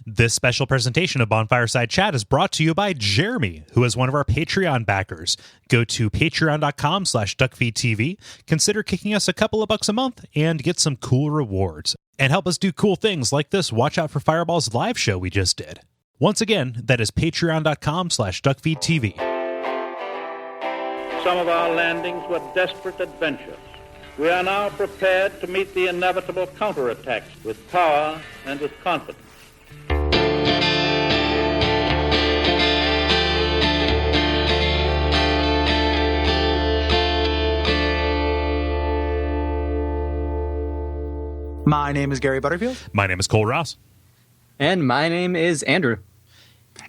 This special presentation of Bonfireside Chat is brought to you by Jeremy, who is one of our Patreon backers. Go to patreon.com/Duckfeed.tv, consider kicking us a couple of bucks a month, and get some cool rewards. And help us do cool things like this Watch Out for Fireballs live show we just did. Once again, that is patreon.com/Duckfeed.tv. Some of our landings were desperate adventures. We are now prepared to meet the inevitable counterattacks with power and with confidence. My name is Gary Butterfield. My name is Kole Ross. And my name is Andrew.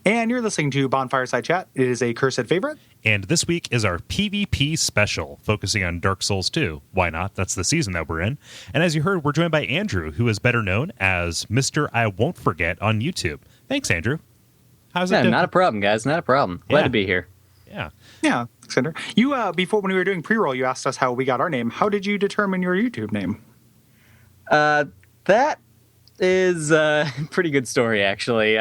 And you're listening to Bonfireside Chat. It is a cursed favorite. And this week is our PvP special, focusing on Dark Souls 2. Why not? That's the season that we're in. And as you heard, we're joined by Andrew, who is better known as Mr. I Won't Forget on YouTube. Thanks, Andrew. How's it doing? Not a problem, guys. Not a problem. Glad to be here. Yeah. Yeah, Xander. You, before, when we were doing pre-roll, you asked us how we got our name. How did you determine your YouTube name? That is a pretty good story, actually.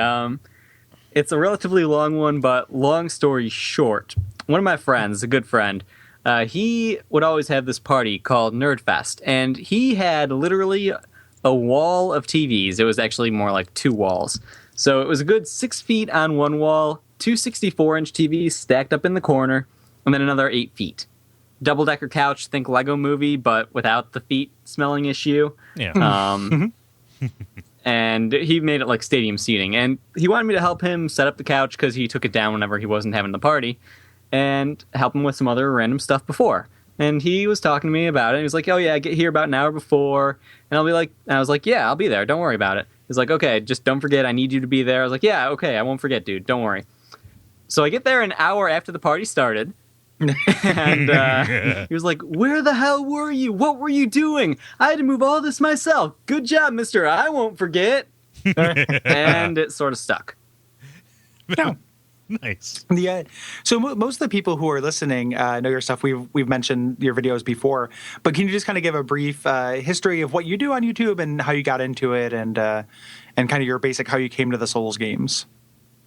It's a relatively long one, but long story short, one of my friends, a good friend, he would always have this party called Nerdfest, and he had literally a wall of TVs. It was actually more like 2 walls. So it was a good 6 feet on one wall, 2 64-inch TVs stacked up in the corner, and then another 8 feet. Double-decker couch, think Lego Movie, but without the feet-smelling issue. Yeah. And he made it like stadium seating. And he wanted me to help him set up the couch because he took it down whenever he wasn't having the party, and help him with some other random stuff before. And he was talking to me about it. He was like, oh, yeah, get here about an hour before. And I was like, yeah, I'll be there. Don't worry about it. He's like, okay, just don't forget. I need you to be there. I was like, yeah, okay, I won't forget, dude. Don't worry. So I get there an hour after the party started. And he was like, where the hell were you? What were you doing? I had to move all this myself. Good job, mister. I won't forget. And it sort of stuck. No. Nice. Yeah. So most of the people who are listening know your stuff. We've mentioned your videos before, but can you just kind of give a brief history of what you do on YouTube and how you got into it, and kind of your basic how you came to the Souls games?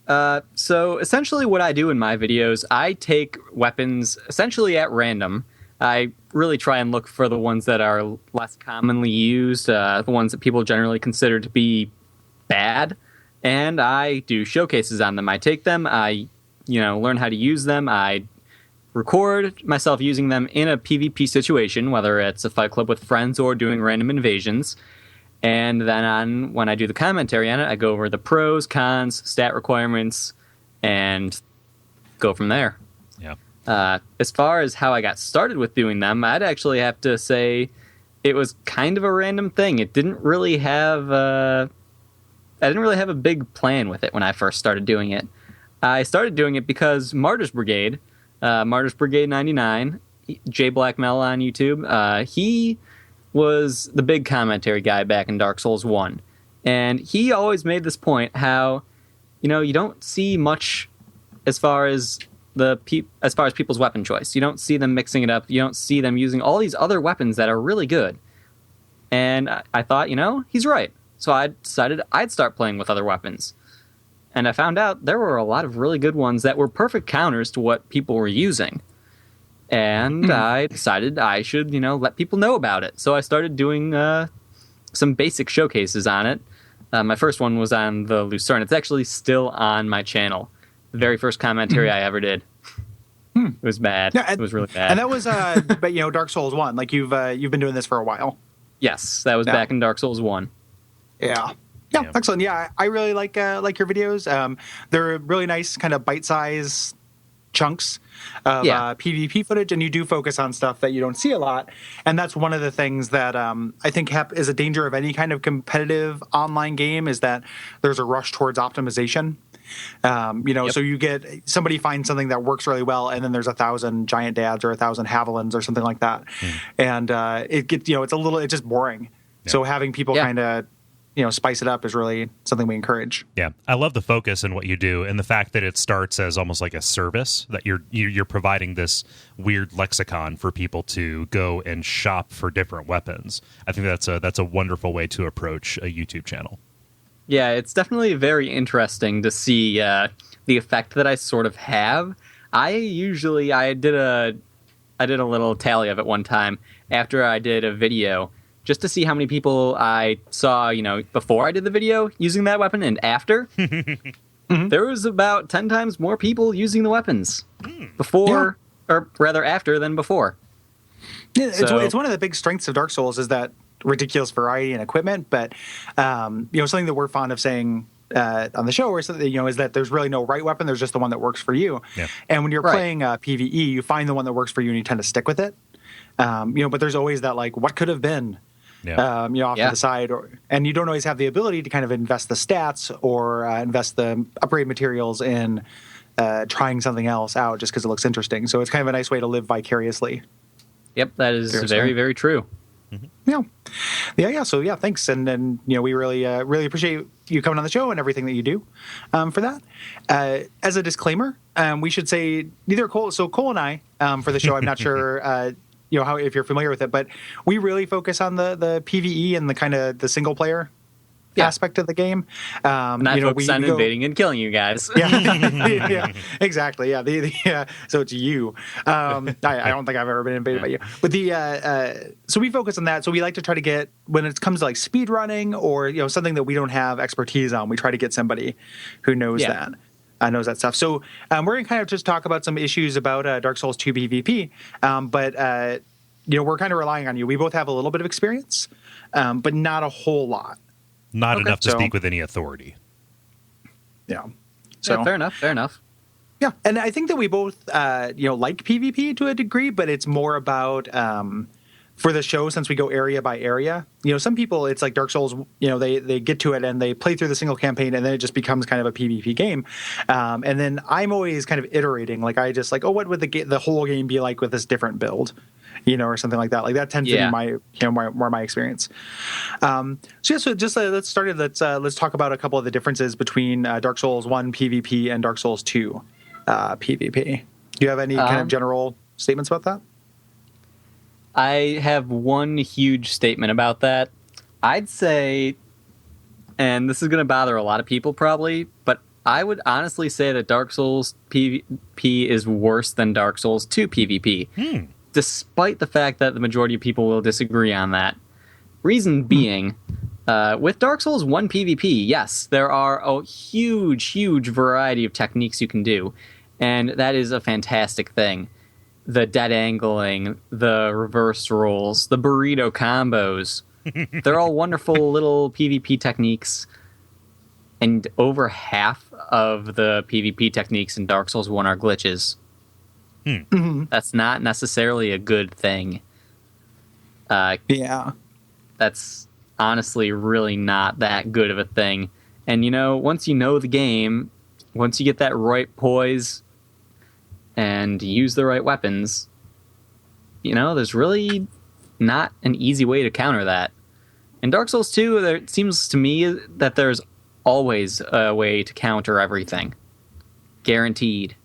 So essentially what I do in my videos, I take weapons essentially at random. I really try and look for the ones that are less commonly used, the ones that people generally consider to be bad, and I do showcases on them. I take them, I learn how to use them, I record myself using them in a PvP situation, whether it's a fight club with friends or doing random invasions. And then when I do the commentary on it, I go over the pros, cons, stat requirements, and go from there. Yeah. As far as how I got started with doing them, I'd actually have to say it was kind of a random thing. It didn't really have I didn't really have a big plan with it when I first started doing it. I started doing it because Martyrs Brigade 99, J Blackmel on YouTube, he was the big commentary guy back in Dark Souls 1. And he always made this point how, you don't see much as far as people's weapon choice. You don't see them mixing it up. You don't see them using all these other weapons that are really good. And I thought, he's right. So I decided I'd start playing with other weapons. And I found out there were a lot of really good ones that were perfect counters to what people were using. And I decided I should, let people know about it. So I started doing some basic showcases on it. My first one was on the Lucerne. It's actually still on my channel. The very first commentary I ever did. It was bad. Yeah, it was really bad. And that was, Dark Souls 1. Like, you've been doing this for a while. Yes, that was back in Dark Souls 1. Yeah. Yeah, excellent. Yeah, I really like your videos. They're really nice, kind of bite-sized chunks of PvP footage, and you do focus on stuff that you don't see a lot. And that's one of the things that I think is a danger of any kind of competitive online game, is that there's a rush towards optimization. So you get somebody finds something that works really well, and then there's 1,000 giant dads or 1,000 javelins or something like that, and it gets it's just boring. Yeah. So having people kind of spice it up is really something we encourage. Yeah, I love the focus in what you do, and the fact that it starts as almost like a service, that you're providing this weird lexicon for people to go and shop for different weapons. I think that's a wonderful way to approach a YouTube channel. Yeah, it's definitely very interesting to see the effect that I sort of have. I did a little tally of it one time after I did a video just to see how many people I saw, before I did the video using that weapon and after. There was about 10 times more people using the weapons before, or rather after than before. Yeah, it's one of the big strengths of Dark Souls is that ridiculous variety in equipment, but something that we're fond of saying on the show is that there's really no right weapon. There's just the one that works for you. Yeah. And when you're playing PvE, you find the one that works for you and you tend to stick with it. But there's always that what could have been. Off to the side, and you don't always have the ability to kind of invest the stats or invest the upgrade materials in trying something else out just because it looks interesting. So it's kind of a nice way to live vicariously. Yep, that is very, very true. Yeah. So thanks, and then we really appreciate you coming on the show and everything that you do for that. As a disclaimer, we should say neither Kole and I for the show. I'm not sure. How if you're familiar with it, but we really focus on the PvE and the kind of the single player aspect of the game. And I focus on invading and killing you guys. Yeah, exactly. Yeah, so it's you. I don't think I've ever been invaded by you, but so we focus on that. So we like to try to get when it comes to speed running or something that we don't have expertise on. We try to get somebody who knows that. Knows that stuff. So we're going to kind of just talk about some issues about Dark Souls 2 PvP, but we're kind of relying on you. We both have a little bit of experience, but not a whole lot. Not enough to speak with any authority. Yeah. So fair enough. Yeah, and I think that we both like PvP to a degree, but it's more about for the show, since we go area by area, some people, it's like Dark Souls, they get to it and they play through the single campaign and then it just becomes kind of a PvP game. And then I'm always kind of iterating. I just what would the whole game be like with this different build, or something like that. That tends to be my, more my experience. So just let's start it. Let's talk about a couple of the differences between Dark Souls 1 PvP and Dark Souls 2 PvP. Do you have any kind of general statements about that? I have one huge statement about that. I'd say, and this is going to bother a lot of people probably, but I would honestly say that Dark Souls PvP is worse than Dark Souls 2 PvP, despite the fact that the majority of people will disagree on that. Reason being, with Dark Souls 1 PvP, yes, there are a huge variety of techniques you can do, and that is a fantastic thing. The dead angling, the reverse rolls, the burrito combos. They're all wonderful little PvP techniques. And over half of the PvP techniques in Dark Souls 1 are glitches. That's not necessarily a good thing. That's honestly really not that good of a thing. And, once you know the game, once you get that right poise and use the right weapons, there's really not an easy way to counter that. In Dark Souls 2, it seems to me that there's always a way to counter everything. Guaranteed.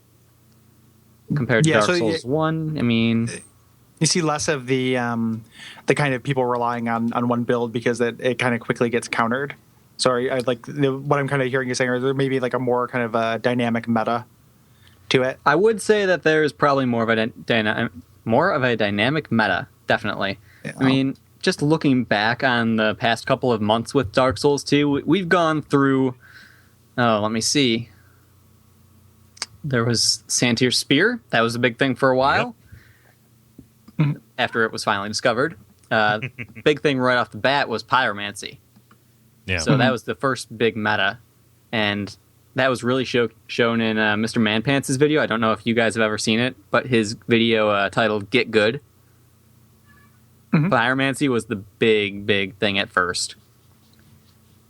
Compared to Dark Souls 1, you see less of the kind of people relying on one build because it kind of quickly gets countered. Sorry, what I'm kind of hearing you saying, or there maybe a more kind of a dynamic meta to it. I would say that there's probably more of a dynamic meta, definitely. Yeah. Just looking back on the past couple of months with Dark Souls 2, we've gone through, let me see. There was Santier's Spear. That was a big thing for a while. Yep. After it was finally discovered. Big thing right off the bat was Pyromancy. Yeah. So that was the first big meta. And that was really shown in Mr. Manpants' video. I don't know if you guys have ever seen it, but his video titled Get Good. Pyromancy was the big thing at first.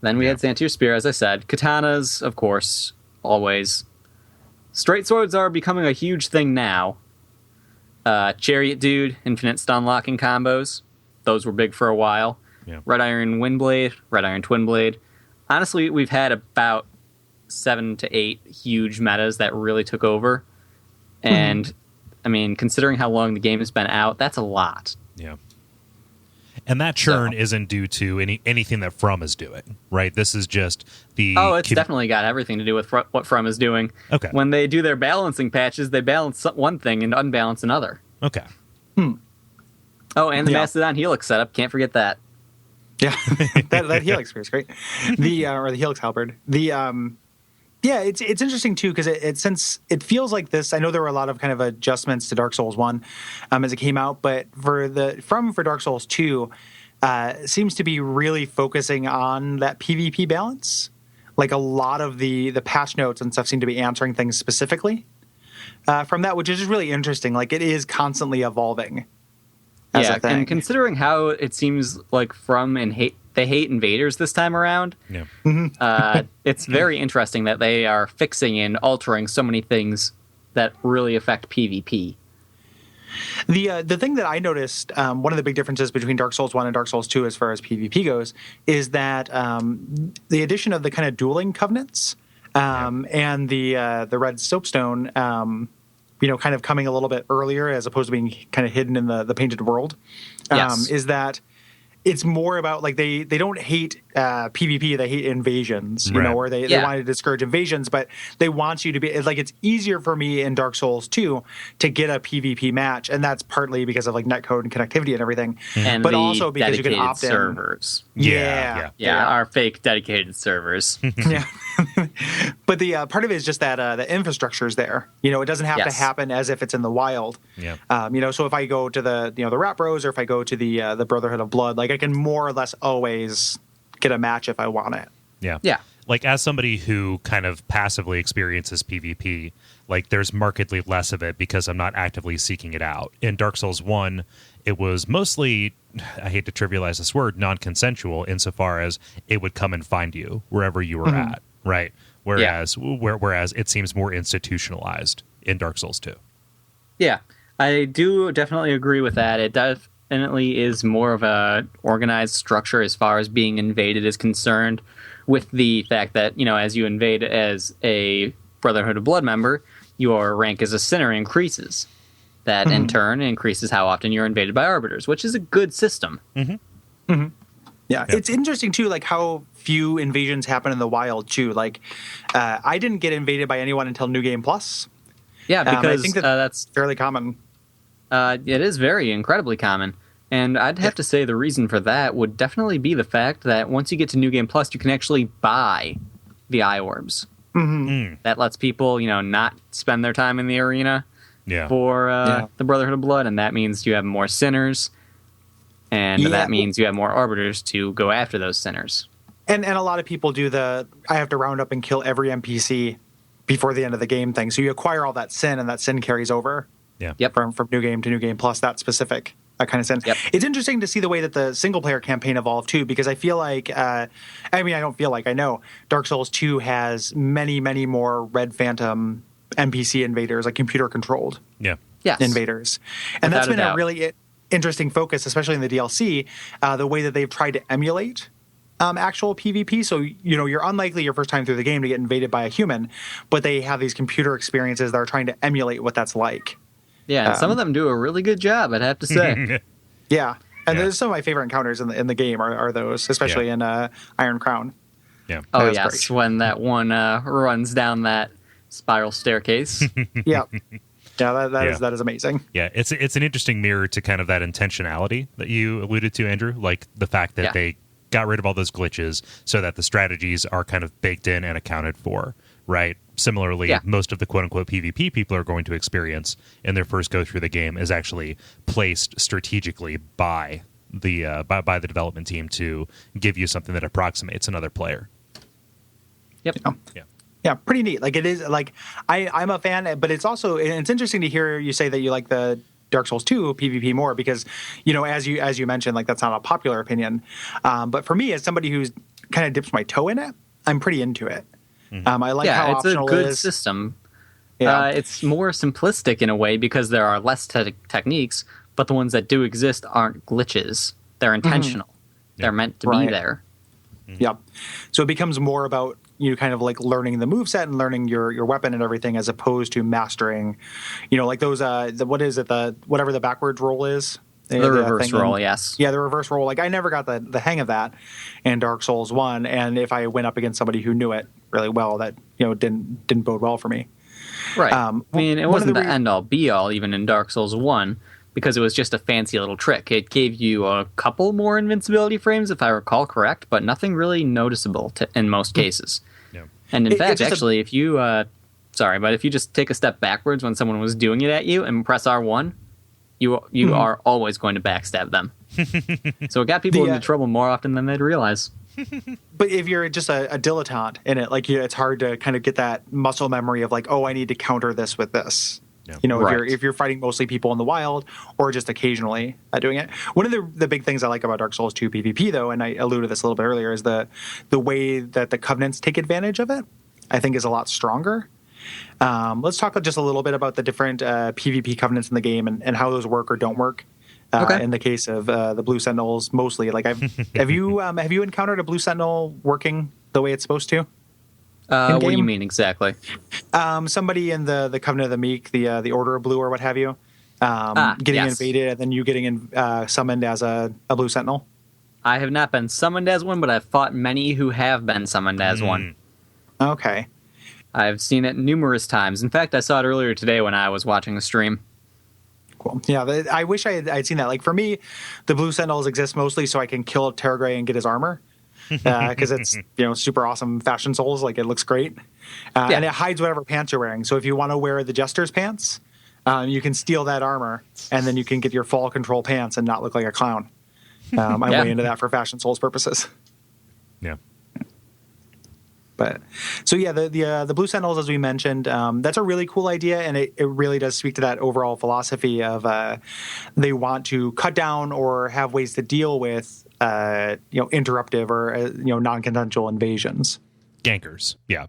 Then we had Santier's Spear, as I said. Katanas, of course, always. Straight swords are becoming a huge thing now. Chariot Dude, infinite stun locking combos. Those were big for a while. Yeah. Red Iron Windblade, Red Iron Twin Blade. Honestly, we've had about 7 to 8 huge metas that really took over. And, considering how long the game has been out, that's a lot. Yeah. And that churn isn't due to anything that From is doing, right? This is just the... Oh, it's definitely got everything to do with what From is doing. Okay. When they do their balancing patches, they balance one thing and unbalance another. Okay. Oh, and the Mastodon Helix setup. Can't forget that. Yeah, that Helix is great. Or the Helix Halberd. It's interesting too because since it feels like this. I know there were a lot of kind of adjustments to Dark Souls 1 as it came out, but for Dark Souls 2 seems to be really focusing on that PvP balance. Like a lot of the patch notes and stuff seem to be answering things specifically from that, which is just really interesting. Like it is constantly evolving. And considering how it seems like From and they hate invaders this time around, it's very interesting that they are fixing and altering so many things that really affect PvP. The thing that I noticed, one of the big differences between Dark Souls 1 and Dark Souls 2 as far as PvP goes, is that the addition of the kind of dueling covenants and the red soapstone, kind of coming a little bit earlier as opposed to being kind of hidden in the painted world, is that it's more about like they don't hate PvP, they hate invasions, or they want to discourage invasions, but they want you to be it's easier for me in Dark Souls 2 to get a PvP match, and that's partly because of like netcode and connectivity and everything, but also because you can opt servers. in. Our fake dedicated servers. But the part of it is just that the infrastructure is there. It doesn't have to happen as if it's in the wild. So if I go to the Rat Bros, or if I go to the Brotherhood of Blood, like I can more or less always get a match if I want it. Yeah. Like as somebody who kind of passively experiences PvP, like there's markedly less of it because I'm not actively seeking it out. In Dark Souls 1, it was mostly, I hate to trivialize this word, non-consensual insofar as it would come and find you wherever you were at, right? Whereas it seems more institutionalized in Dark Souls 2. Yeah, I do definitely agree with that. It definitely is more of a organized structure as far as being invaded is concerned, with the fact that, as you invade as a Brotherhood of Blood member, your rank as a sinner increases. That in turn increases how often you're invaded by arbiters, which is a good system. Yeah, it's interesting too, like how few invasions happen in the wild too. Like, I didn't get invaded by anyone until New Game Plus. Yeah, because I think that's fairly common. It is incredibly common. And I'd have to say the reason for that would definitely be the fact that once you get to New Game Plus, you can actually buy the eye orbs. That lets people, not spend their time in the arena for the Brotherhood of Blood, and that means you have more sinners, and that means you have more arbiters to go after those sinners. And a lot of people do I have to round up and kill every NPC before the end of the game thing. So you acquire all that sin, and that sin carries over from New Game to New Game Plus, that specific kind of sin. It's interesting to see the way that the single-player campaign evolved, too, because I feel like, I know Dark Souls 2 has many, many more Red Phantom NPC invaders, like computer-controlled invaders. And that's been a really interesting focus, especially in the DLC, the way that they've tried to emulate actual PvP. So, you're unlikely your first time through the game to get invaded by a human, but they have these computer experiences that are trying to emulate what that's like. Yeah, and some of them do a really good job, I'd have to say. And there's some of my favorite encounters in the game are those, especially in Iron Crown. Yeah. Oh, yes, great. When that one runs down that spiral staircase. That is amazing. Yeah, it's an interesting mirror to kind of that intentionality that you alluded to, Andrew, like the fact that they got rid of all those glitches so that the strategies are kind of baked in and accounted for, right? Similarly, most of the quote-unquote PvP people are going to experience in their first go through the game is actually placed strategically by the development team to give you something that approximates another player. Yeah, pretty neat. Like it is like I'm a fan, but it's interesting to hear you say that you like the Dark Souls 2 PvP more because, as you mentioned, like that's not a popular opinion. But for me, as somebody who's kind of dips my toe in it, I'm pretty into it. I like how optional it is. It's a good system. It's more simplistic in a way because there are less techniques, but the ones that do exist aren't glitches. They're intentional. They're meant to be there. So it becomes more about you kind of like learning the moveset and learning your weapon and everything as opposed to mastering, like those, whatever the backwards roll is. The reverse roll, yes. Yeah, the reverse roll. Like, I never got the hang of that in Dark Souls 1, and if I went up against somebody who knew it really well, that, didn't bode well for me. Right. I mean, it wasn't the end-all, be-all, even in Dark Souls 1, because it was just a fancy little trick. It gave you a couple more invincibility frames, if I recall correct, but nothing really noticeable in most cases. Yeah. And in fact, actually, if you... if you just take a step backwards when someone was doing it at you and press R1, you are always going to backstab them. So it got people into trouble more often than they'd realize. But if you're just a dilettante in it, like, it's hard to kind of get that muscle memory of like, oh, I need to counter this with this. Yeah. If you're fighting mostly people in the wild or just occasionally doing it. One of the big things I like about Dark Souls 2 PvP, though, and I alluded to this a little bit earlier, is the way that the Covenants take advantage of it, I think, is a lot stronger. Let's talk just a little bit about the different PvP covenants in the game and how those work or don't work. In the case of the Blue Sentinels, mostly. Like, have you encountered a Blue Sentinel working the way it's supposed to? What do you mean exactly? Somebody in the Covenant of the Meek, the Order of Blue, or what have you, getting invaded and then you getting summoned as a Blue Sentinel. I have not been summoned as one, but I've fought many who have been summoned as one. Okay. I've seen it numerous times. In fact, I saw it earlier today when I was watching the stream. Cool. Yeah, I wish I'd seen that. Like, for me, the Blue Sentinels exist mostly so I can kill Terragray and get his armor. Because it's, super awesome Fashion Souls. Like, it looks great. And it hides whatever pants you're wearing. So if you want to wear the Jester's pants, you can steal that armor, and then you can get your fall control pants and not look like a clown. I'm way into that for Fashion Souls purposes. Yeah. But so the Blue Sentinels, as we mentioned, that's a really cool idea, and it really does speak to that overall philosophy of they want to cut down or have ways to deal with interruptive or non-consensual invasions. Gankers, yeah,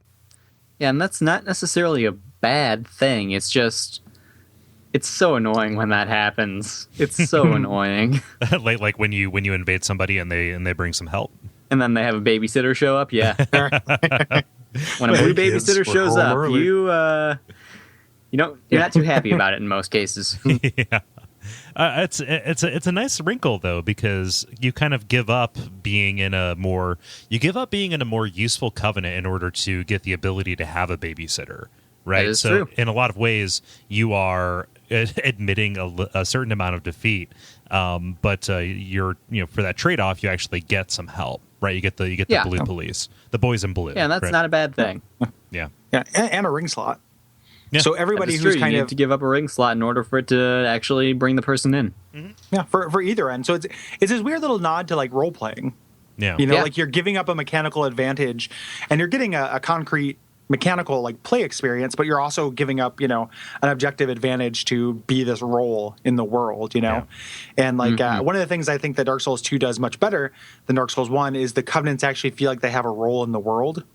and that's not necessarily a bad thing. It's just it's so annoying when that happens. It's so annoying. like when you invade somebody and they bring some help. And then they have a babysitter show up. Yeah. When a blue babysitter shows up, you're not too happy about it in most cases. Yeah. It's a nice wrinkle, though, because you kind of give up being in a more useful covenant in order to get the ability to have a babysitter, right? That is true. In a lot of ways, you are admitting a certain amount of defeat, but you're for that trade-off, you actually get some help. Right, you get the blue police, the boys in blue. Yeah, and that's not a bad thing. Yeah, and a ring slot. Yeah. So everybody who's you need to give up a ring slot in order for it to actually bring the person in. Mm-hmm. Yeah, for either end. So it's this weird little nod to like role playing. Yeah, like you're giving up a mechanical advantage, and you're getting a concrete mechanical like play experience, but you're also giving up an objective advantage to be this role in the world. And like one of the things I think that Dark Souls 2 does much better than Dark Souls 1 is the Covenants actually feel like they have a role in the world.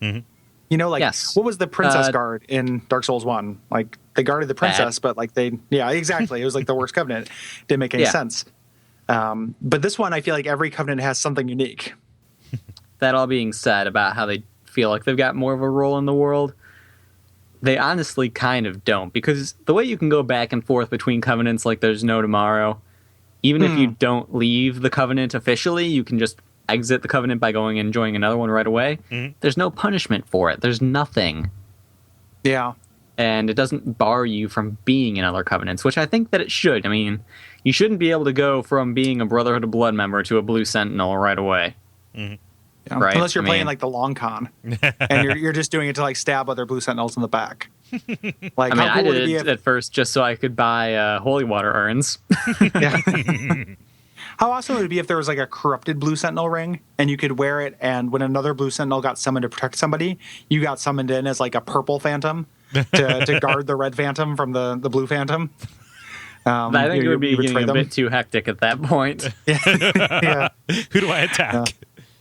Yes. What was the Princess Guard in Dark Souls 1? Like, they guarded the princess, but like exactly. It was like the worst Covenant. Didn't make any sense. But this one, I feel like every Covenant has something unique. That all being said about how they feel like they've got more of a role in the world, they honestly kind of don't, because the way you can go back and forth between covenants like there's no tomorrow, even if you don't leave the covenant officially, you can just exit the covenant by going and joining another one right away. There's no punishment for it. There's nothing. Yeah. And it doesn't bar you from being in other covenants, which I think that it should. I mean, you shouldn't be able to go from being a Brotherhood of Blood member to a Blue Sentinel right away. Yeah. Right? Unless you're playing like the long con, and you're just doing it to like stab other Blue Sentinels in the back. Like, I mean, I did it at first just so I could buy holy water urns. Yeah. How awesome would it be if there was like a corrupted Blue Sentinel ring and you could wear it, and when another Blue Sentinel got summoned to protect somebody, you got summoned in as like a purple Phantom to guard the red Phantom from the blue Phantom. I think it would be getting a bit too hectic at that point. Yeah. Who do I attack?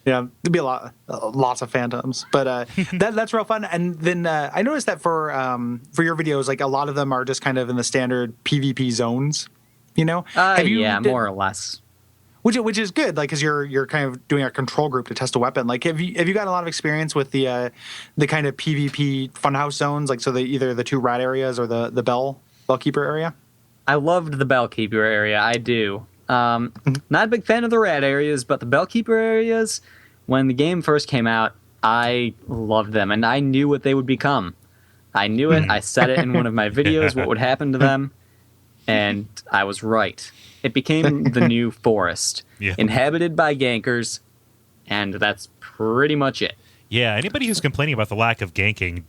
Yeah, there'd be lots of phantoms, but that's real fun. And then I noticed that for your videos, like a lot of them are just kind of in the standard PvP zones. More or less. Which is good, like, because you're kind of doing a control group to test a weapon. Like, have you got a lot of experience with the kind of PvP funhouse zones? Like, so either the two rat areas or the Bellkeeper area. I loved the Bellkeeper area. I do. Not a big fan of the rat areas, but the Bellkeeper areas, when the game first came out, I loved them, and I knew what they would become. I knew it. I said it in one of my videos, what would happen to them, and I was right. It became the new forest, inhabited by gankers, and that's pretty much it. Yeah, anybody who's complaining about the lack of ganking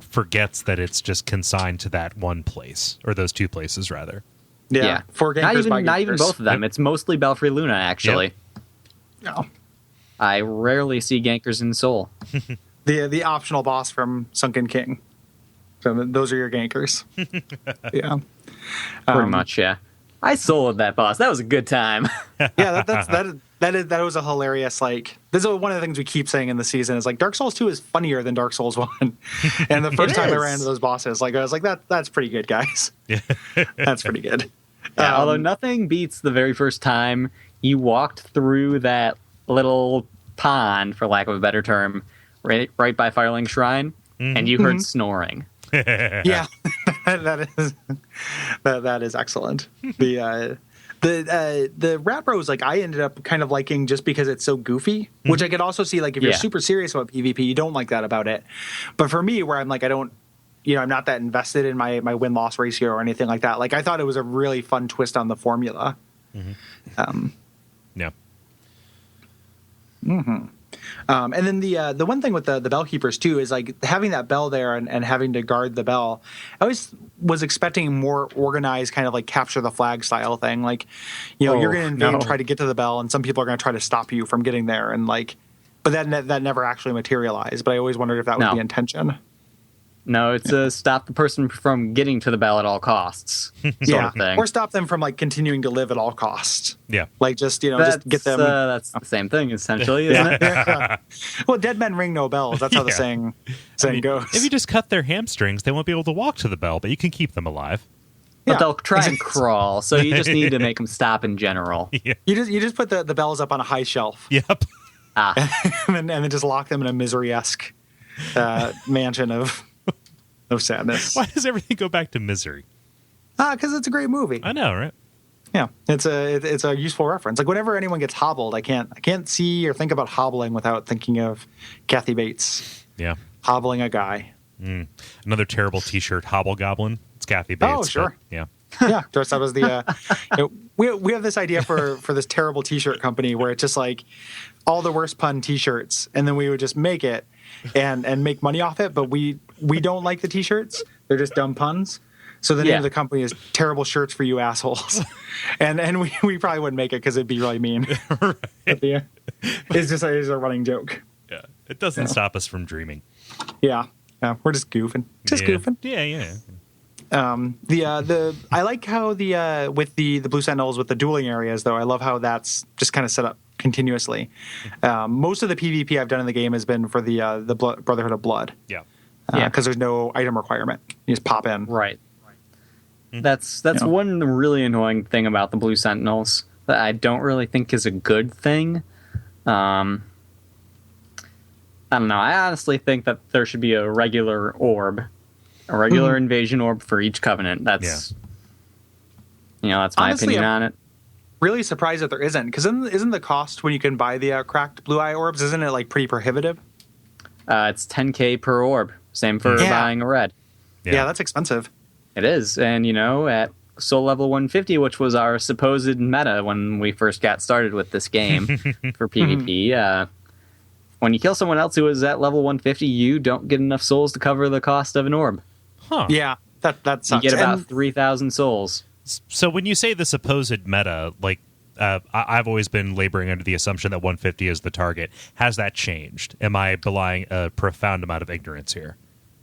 forgets that it's just consigned to that one place, or those two places, rather. Yeah. For gankers, not even both of them. It's mostly Belfry Luna, actually. No. I rarely see gankers in Soul. The optional boss from Sunken King. So those are your gankers. Yeah. Pretty much, yeah. I soloed that boss. That was a good time. Yeah, that was a hilarious, this is one of the things we keep saying in the season is Dark Souls 2 is funnier than Dark Souls 1. And the first time I ran into those bosses, I was like, that's pretty good, guys. Yeah. That's pretty good. Yeah, although nothing beats the very first time you walked through that little pond, for lack of a better term, right by Firelink Shrine, and you heard snoring. Yeah, that is excellent. The Rat Bros, I ended up kind of liking just because it's so goofy, which I could also see, if you're super serious about PvP, you don't like that about it. But for me, where I'm I don't, I'm not that invested in my win-loss ratio or anything like that. I thought it was a really fun twist on the formula. Yeah. And then the one thing with the Bellkeepers too is having that bell there and having to guard the bell. I always was expecting more organized kind of capture the flag style thing. You're going to invade and try to get to the bell, and some people are going to try to stop you from getting there. And but that never actually materialized. But I always wondered if that was the intention. No, it's stop the person from getting to the bell at all costs. Sort of thing. Or stop them from continuing to live at all costs. Yeah, just get them. That's the same thing essentially, isn't it? Yeah. Well, dead men ring no bells. That's how the saying goes. If you just cut their hamstrings, they won't be able to walk to the bell, but you can keep them alive. But they'll try and crawl, so you just need to make them stop in general. Yeah. You just put the bells up on a high shelf. Yep. and then just lock them in a misery-esque mansion of sadness. Why does everything go back to Misery? Because it's a great movie. I know, right? Yeah, it's a useful reference. Whenever anyone gets hobbled, I can't see or think about hobbling without thinking of Kathy Bates. Yeah, hobbling a guy. Another terrible T-shirt, Hobble Goblin. It's Kathy Bates. Oh, sure. Yeah. Yeah, dressed up as the. We have this idea for this terrible T-shirt company where it's just all the worst pun T-shirts, and then we would just make it and make money off it. But we don't like the T-shirts; they're just dumb puns. So the name of the company is Terrible Shirts for You Assholes, and we probably wouldn't make it because it'd be really mean. Right. It's just it's a running joke. Yeah, it doesn't stop us from dreaming. Yeah, we're just goofing, goofing. Yeah. I like how with the Blue Sentinels with the dueling areas though. I love how that's just kind of set up continuously. Most of the PvP I've done in the game has been for the Brotherhood of Blood. Yeah. Because there's no item requirement. You just pop in. Right. That's one really annoying thing about the Blue Sentinels that I don't really think is a good thing. I don't know. I honestly think that there should be a regular orb. A regular invasion orb for each covenant. That's that's my opinion on it. Really surprised that there isn't, because isn't the cost when you can buy the cracked blue eye orbs, isn't it pretty prohibitive? It's $10,000 per orb. Same for buying a red. Yeah, that's expensive. It is, and at soul level 150, which was our supposed meta when we first got started with this game for PvP. When you kill someone else who is at level 150, you don't get enough souls to cover the cost of an orb. Huh. Yeah, that sucks. You get about 3,000 souls. So when you say the supposed meta, I've always been laboring under the assumption that 150 is the target. Has that changed? Am I belying a profound amount of ignorance here?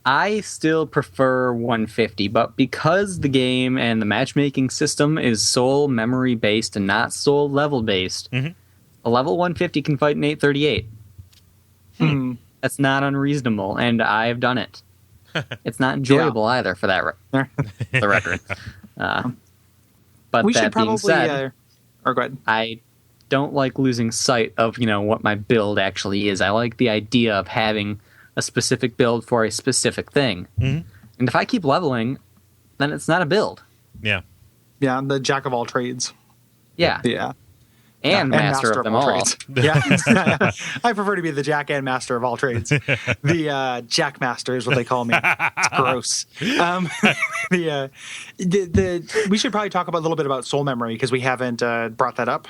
I still prefer 150, but because the game and the matchmaking system is soul memory based and not soul level based, a level 150 can fight an 838. That's not unreasonable, and I've done it. It's not enjoyable either, for the record. But we that should probably, being said, or go ahead. I don't like losing sight of what my build actually is. I like the idea of having a specific build for a specific thing. And if I keep leveling, then it's not a build. Yeah. Yeah, the jack of all trades. Yeah. Yeah. And master of them all. Trades. Yeah. I prefer to be the jack and master of all trades. The jack master is what they call me. It's gross. We should probably talk a little bit about soul memory because we haven't brought that up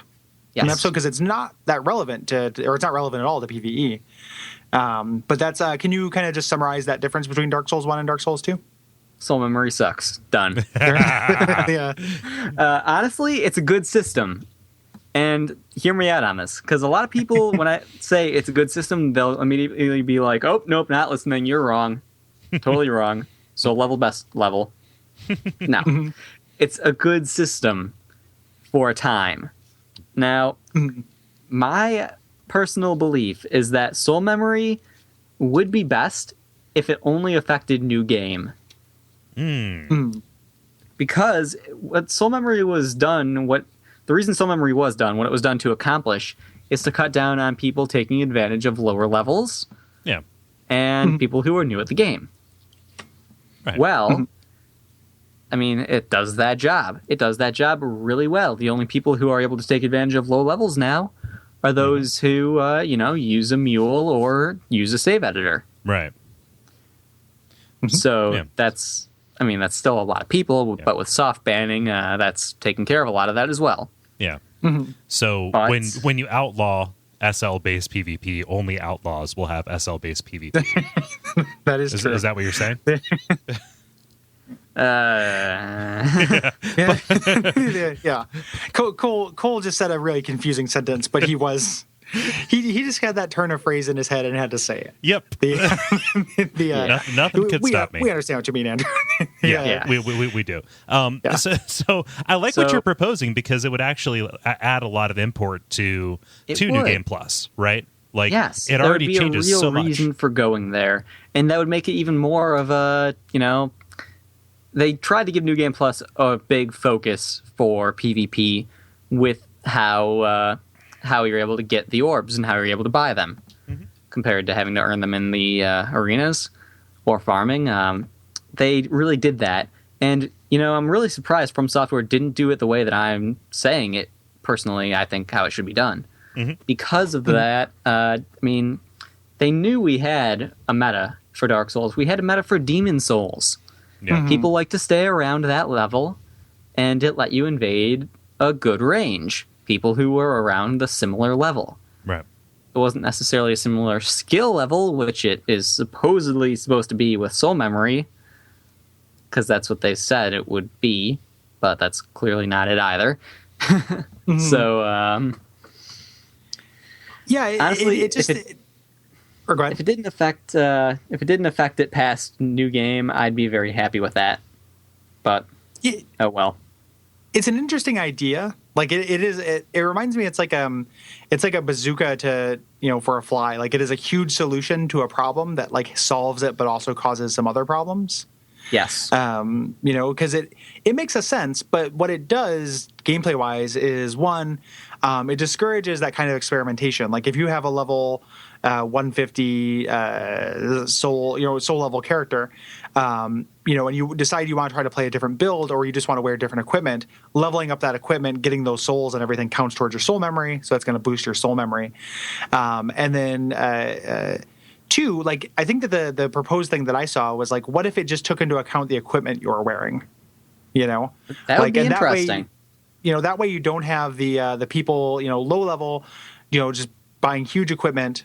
in the episode because it's not that relevant or it's not relevant at all to PvE. But that's can you kind of just summarize that difference between Dark Souls 1 and Dark Souls 2? Soul memory sucks. Done. Yeah. Honestly, it's a good system. And hear me out on this, because a lot of people, when I say it's a good system, they'll immediately be like, oh, nope, not listening, you're wrong. Totally wrong. So level best level. No. It's a good system for a time. Now, my personal belief is that soul memory would be best if it only affected new game. Because what soul memory was done, the reason soul memory was done, what it was done to accomplish, is to cut down on people taking advantage of lower levels. Yeah. And people who are new at the game. Right. Well, I mean, it does that job. It does that job really well. The only people who are able to take advantage of low levels now are those who, use a mule or use a save editor. Right. So that's still a lot of people, but with soft banning, that's taking care of a lot of that as well. Yeah. So when you outlaw SL-based PvP, only outlaws will have SL-based PvP. That is true. Is that what you're saying? Yeah. Kole just said a really confusing sentence, but he just had that turn of phrase in his head and had to say it. Yep. Nothing could stop me. We understand what you mean, Andrew. Yeah. We do. So I like what you're proposing because it would actually add a lot of import to New Game Plus, right? Like, yes, it already changes so much. There would be a real reason for going there, and that would make it even more of a, they tried to give New Game Plus a big focus for PvP with how you're able to get the orbs and how you're able to buy them, compared to having to earn them in the arenas or farming. They really did that, and I'm really surprised From Software didn't do it the way that I'm saying it. Personally, I think how it should be done. Because of that, they knew we had a meta for Dark Souls. We had a meta for Demon Souls. Yeah. People like to stay around that level, and it let you invade a good range. People who were around the similar level. Right. It wasn't necessarily a similar skill level, which it is supposedly supposed to be with soul memory, because that's what they said it would be, but that's clearly not it either. So, honestly, if it didn't affect it past new game, I'd be very happy with that. But oh well. It's an interesting idea. Like it reminds me. It's like a bazooka to for a fly. Like it is a huge solution to a problem that like solves it, but also causes some other problems. Yes. Because it makes a sense, but what it does gameplay wise is one, it discourages that kind of experimentation. Like if you have a level 150 soul level character, and you decide you want to try to play a different build or you just want to wear different equipment, leveling up that equipment, getting those souls and everything counts towards your soul memory. So that's going to boost your soul memory. And then two, like I think that the proposed thing that I saw was like, what if it just took into account the equipment you're wearing? That would be interesting. That way you don't have the people low level, just buying huge equipment.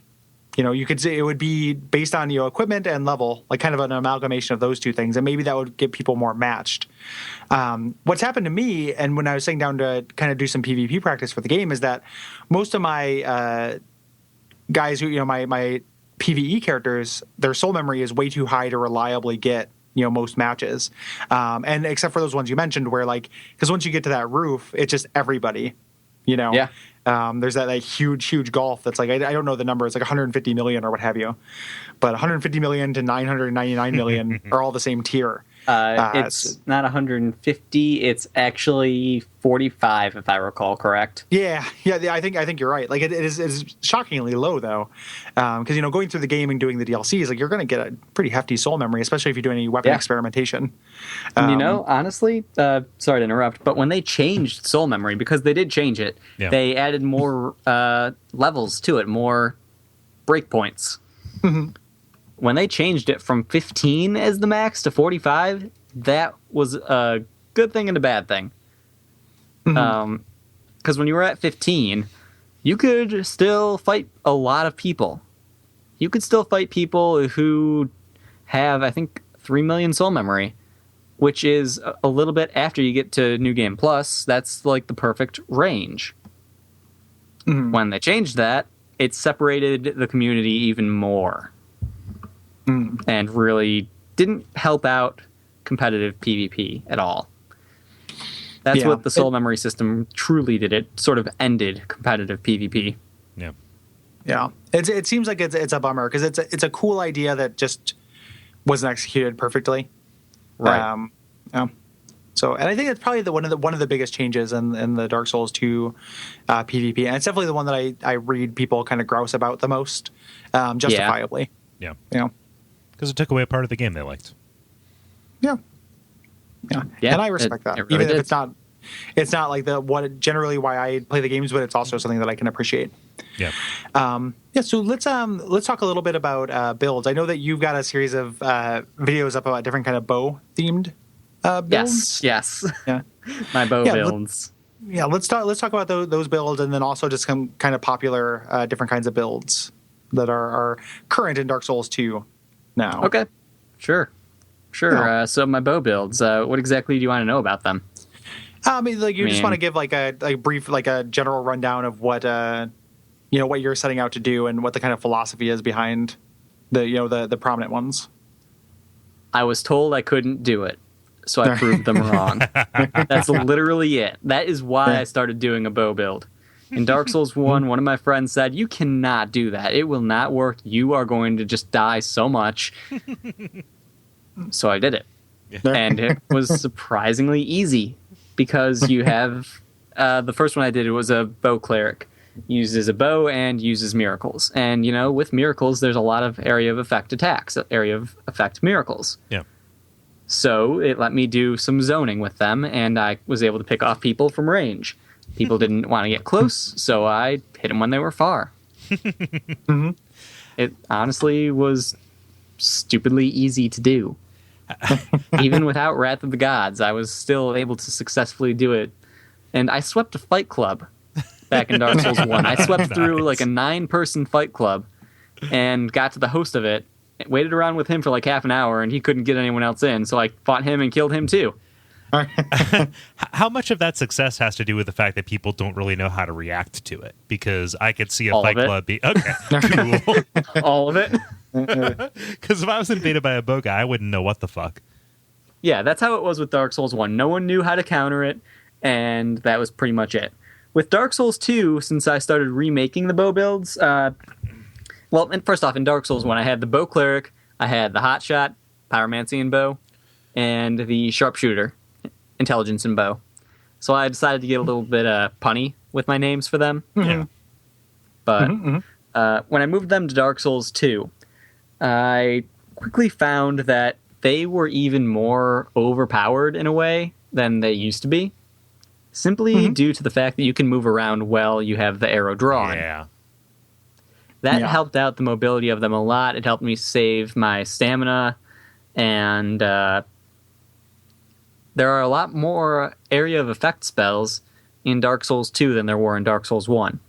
You could say it would be based on equipment and level, like kind of an amalgamation of those two things, and maybe that would get people more matched. What's happened to me, and when I was sitting down to kind of do some PvP practice for the game, is that most of my guys who my PvE characters, their soul memory is way too high to reliably get most matches, and except for those ones you mentioned, where like because once you get to that roof, it's just everybody, Yeah. There's that huge gulf that's like I don't know the number. It's like 150 million or what have you, but 150 million to 999 million are all the same tier. It's not 150. It's actually 45, if I recall correct. Yeah. I think you're right. Like it is shockingly low though, because going through the game and doing the DLCs, like you're going to get a pretty hefty soul memory, especially if you do any weapon experimentation. And honestly, sorry to interrupt, but when they changed soul memory, because they did change it, they added more levels to it, more breakpoints. Mm-hmm. When they changed it from 15 as the max to 45, that was a good thing and a bad thing. Because when you were at 15, you could still fight a lot of people. You could still fight people who have, I think, 3 million soul memory, which is a little bit after you get to New Game Plus. That's like the perfect range. Mm-hmm. When they changed that, it separated the community even more. And really didn't help out competitive PvP at all. That's what the soul memory system truly did. It sort of ended competitive PvP. Yeah. It seems like it's a bummer because it's a cool idea that just wasn't executed perfectly. Right. So, and I think it's probably one of the biggest changes in the Dark Souls 2 PvP, and it's definitely the one that I read people kind of grouse about the most, justifiably. Yeah. Because it took away a part of the game they liked. Yeah, and I respect that, really even did. if it's not like generally why I play the games, but it's also something that I can appreciate. Yeah. So let's talk a little bit about builds. I know that you've got a series of videos up about different kind of bow themed builds. Yes. Yeah. My bow builds. Let's talk about those builds, and then also just some kind of popular different kinds of builds that are current in Dark Souls 2 now. Okay. Sure. Yeah. So my bow builds, what exactly do you want to know about them? Just want to give like a brief, like a general rundown of what what you're setting out to do and what the kind of philosophy is behind the prominent ones. I was told I couldn't do it, so I proved them wrong. That's literally it. That is why I started doing a bow build. In Dark Souls 1, one of my friends said, "You cannot do that. It will not work. You are going to just die so much." So I did it. And it was surprisingly easy because you have... the first one I did, it was a bow cleric. Uses a bow and uses miracles. And, with miracles, there's a lot of area of effect attacks, area of effect miracles. Yeah. So it let me do some zoning with them, and I was able to pick off people from range. People didn't want to get close, so I hit them when they were far. Mm-hmm. It honestly was stupidly easy to do. Even without Wrath of the Gods, I was still able to successfully do it. And I swept a fight club back in Dark Souls 1. I swept through like a 9-person fight club and got to the host of it, waited around with him for like half an hour, and he couldn't get anyone else in, so I fought him and killed him too. How much of that success has to do with the fact that people don't really know how to react to it? Because I could see a fight club be... Okay, cool. All of it? Because if I was invaded by a bow guy, I wouldn't know what the fuck. Yeah, that's how it was with Dark Souls 1. No one knew how to counter it, and that was pretty much it. With Dark Souls 2, since I started remaking the bow builds... and first off, in Dark Souls 1, I had the bow cleric, I had the hotshot, pyromancy and bow, and the sharpshooter, intelligence and bow. So I decided to get a little bit punny with my names for them. Yeah. But when I moved them to Dark Souls 2, I quickly found that they were even more overpowered in a way than they used to be. Simply due to the fact that you can move around while you have the arrow drawn. Yeah. That helped out the mobility of them a lot. It helped me save my stamina, and there are a lot more area of effect spells in Dark Souls 2 than there were in Dark Souls 1,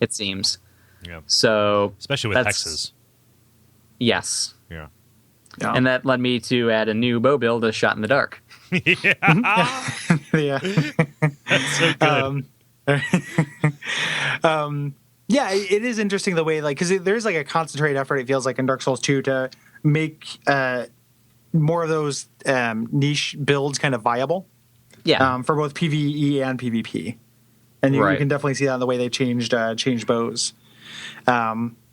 it seems. Yeah. So especially with hexes. Yes. Yeah. And that led me to add a new bow build, a Shot in the Dark. Yeah. Yeah. That's so good. Yeah, it is interesting the way, like, because there's like a concentrated effort, it feels like, in Dark Souls 2 to make more of those niche builds kind of viable. Yeah. For both PvE and PvP. And you can definitely see that in the way they changed bows.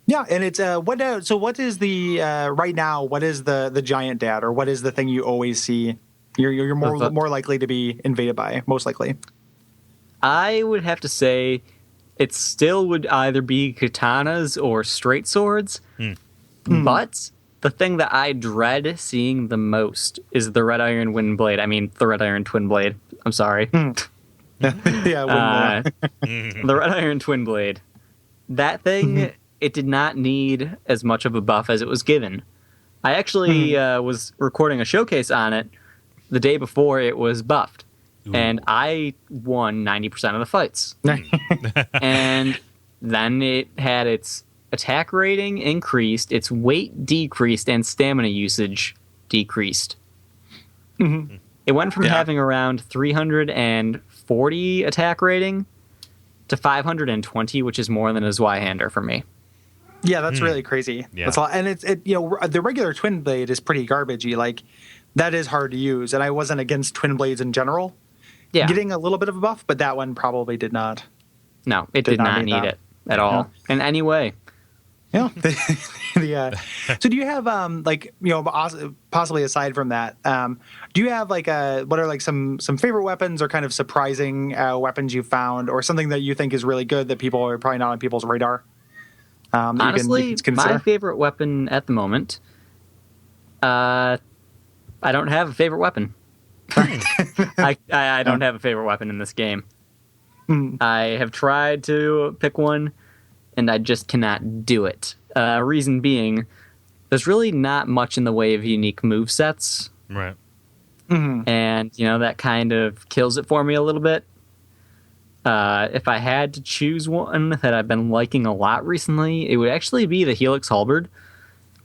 Yeah, and it's what? So what is the right now? What is the giant dad, or what is the thing you always see? You're more likely to be invaded by, most likely. I would have to say it still would either be katanas or straight swords, but the thing that I dread seeing the most is the red iron wind blade. I mean, the red iron twin blade. I'm sorry. Yeah, The red iron twin blade. That thing, it did not need as much of a buff as it was given. I actually was recording a showcase on it the day before it was buffed. Ooh. And I won 90% of the fights. And then it had its attack rating increased, its weight decreased, and stamina usage decreased. It went from having around 340 attack rating to 520, which is more than a Zweihander for me. Yeah, that's really crazy. Yeah. That's a lot. And the regular twin blade is pretty garbagey. Like, that is hard to use. And I wasn't against twin blades in general. Yeah. Getting a little bit of a buff, but that one probably did not. No, it did not need it at all in any way. Yeah. So do you have possibly aside from that, do you have what are some favorite weapons or kind of surprising weapons you found, or something that you think is really good that people are probably not on people's radar? Honestly, my favorite weapon at the moment, I don't have a favorite weapon. I don't have a favorite weapon in this game. I have tried to pick one, and I just cannot do it. Reason being, there's really not much in the way of unique movesets. Right. And, that kind of kills it for me a little bit. If I had to choose one that I've been liking a lot recently, it would actually be the Helix Halberd.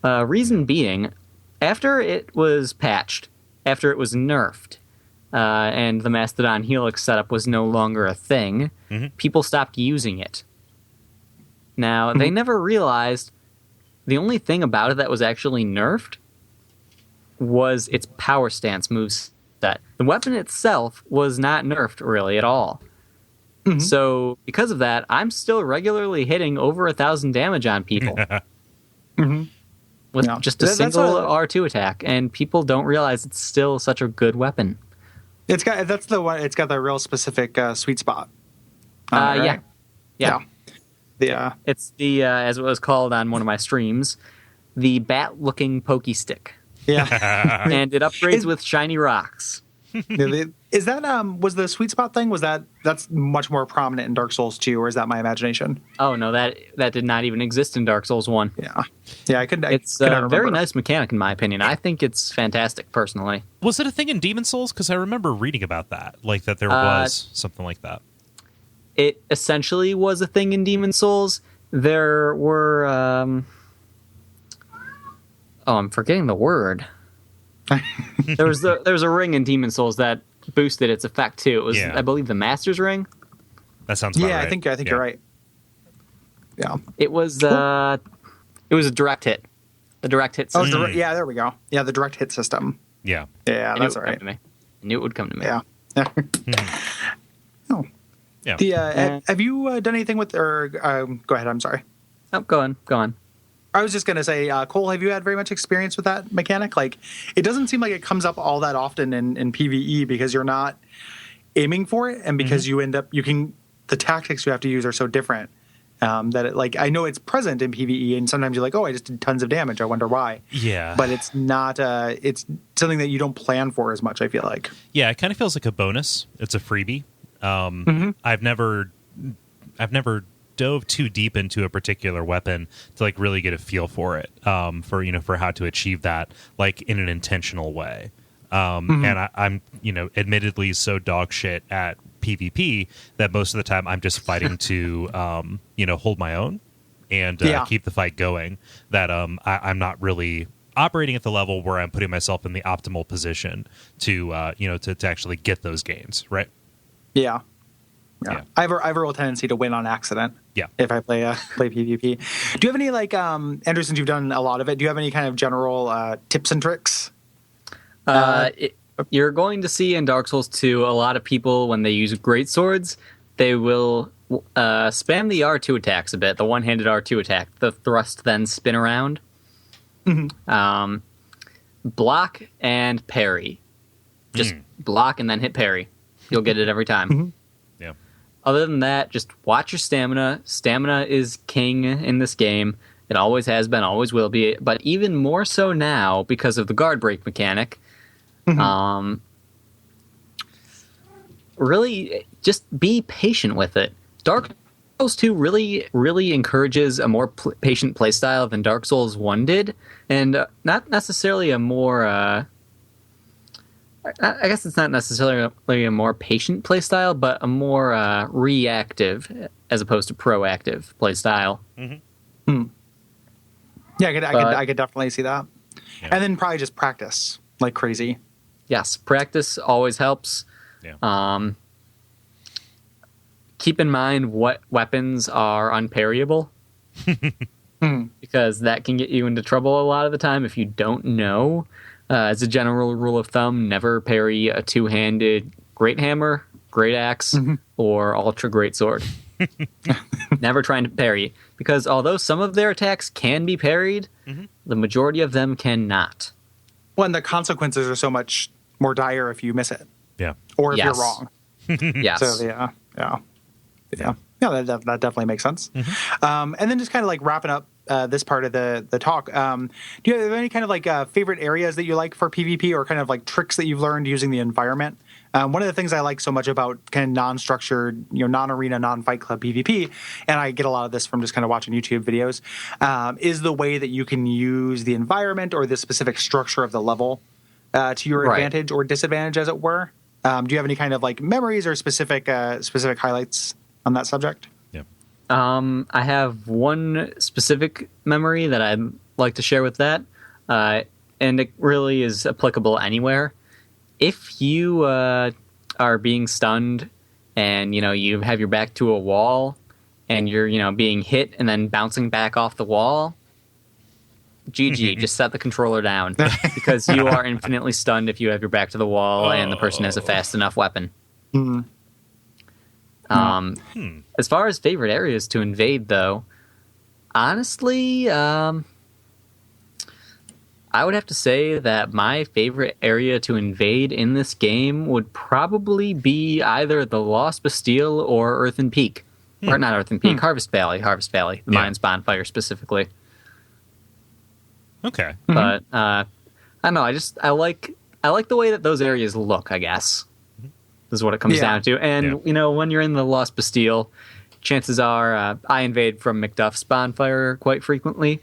Reason being, after it was patched, after it was nerfed, and the Mastodon Helix setup was no longer a thing, people stopped using it. Now, they never realized the only thing about it that was actually nerfed was its power stance moveset. The weapon itself was not nerfed really at all. So, because of that, I'm still regularly hitting over 1,000 damage on people. With just a single R2 attack, and people don't realize it's still such a good weapon. It's got the real specific sweet spot. Right? Yeah. It's the as it was called on one of my streams, the bat-looking pokey stick. Yeah, and it upgrades with shiny rocks. Is that was the sweet spot thing? That's much more prominent in Dark Souls 2, or is that my imagination? Oh no, that did not even exist in Dark Souls 1. Yeah, It's a very nice mechanic in my opinion. I think it's fantastic personally. Was it a thing in Demon Souls? Because I remember reading about that, like that there was something like that. It essentially was a thing in Demon Souls. There were I'm forgetting the word. There was a ring in Demon Souls that boosted its effect too. It was, I believe, the Master's Ring. That sounds about right. I think you're right. Yeah, it was. It was a direct hit. The direct hit system. There we go. Yeah, the direct hit system. Yeah, that's all right. I knew it would come to me. Yeah. Oh. Yeah. Have you done anything with? Or go ahead. I'm sorry. Oh, go on. I was just going to say, Kole, have you had very much experience with that mechanic? Like, it doesn't seem like it comes up all that often in PvE because you're not aiming for it, and because the tactics you have to use are so different that I know it's present in PvE, and sometimes you're like, oh, I just did tons of damage. I wonder why. Yeah. But it's not. It's something that you don't plan for as much, I feel like. Yeah, it kind of feels like a bonus. It's a freebie. I've never dove too deep into a particular weapon to really get a feel for it, for how to achieve that in an intentional way. And I'm admittedly so dog shit at PvP that most of the time I'm just fighting to hold my own and keep the fight going, that I'm not really operating at the level where I'm putting myself in the optimal position to actually get those gains, right? Yeah. I have a real tendency to win on accident. Yeah. If I play PvP. Do you have any Andrew, since you've done a lot of it, do you have any kind of general tips and tricks? You're going to see in Dark Souls 2 a lot of people, when they use great swords, they will spam the R2 attacks a bit, the one-handed R2 attack, the thrust then spin around. Block and parry. Just block and then hit parry. You'll get it every time. Yeah. Other than that, just watch your stamina. Stamina is king in this game. It always has been, always will be, but even more so now because of the guard break mechanic. Really, just be patient with it. Dark Souls 2 really encourages a more patient playstyle than Dark Souls 1 did, and not necessarily a more... I guess it's not necessarily a more patient playstyle, but a more reactive as opposed to proactive playstyle. Yeah, I could definitely see that. Yeah. And then probably just practice like crazy. Yes, practice always helps. Yeah. Keep in mind what weapons are unparryable, because that can get you into trouble a lot of the time if you don't know. As a general rule of thumb, never parry a two-handed great hammer, great axe, or ultra great sword. Never trying to parry, because although some of their attacks can be parried, the majority of them cannot. Well, and the consequences are so much more dire if you miss it. Yeah. Or if you're wrong. Yes. So, yeah. Yeah, that definitely makes sense. And then just kind of like wrapping up this part of the talk, do you have any kind of like favorite areas that you like for PvP, or kind of like tricks that you've learned using the environment? One of the things I like so much about kind of non-structured, non-arena, non-fight club PvP, and I get a lot of this from just kind of watching YouTube videos, is the way that you can use the environment or the specific structure of the level to your advantage or disadvantage, as it were. Do you have any kind of like memories or specific highlights on that subject? Yeah. I have one specific memory that I'd like to share with that, and it really is applicable anywhere. If you are being stunned and, you have your back to a wall and you're, being hit and then bouncing back off the wall, GG, just set the controller down, because you are infinitely stunned if you have your back to the wall and the person has a fast enough weapon. As far as favorite areas to invade, though, honestly, I would have to say that my favorite area to invade in this game would probably be either the Lost Bastille or Earthen Peak. Or not Earthen Peak, Harvest Valley, the Mine's Bonfire specifically. Okay. But I don't know, I like the way that those areas look, I guess. Is what it comes down to. And, when you're in the Lost Bastille, chances are I invade from Macduff's Bonfire quite frequently.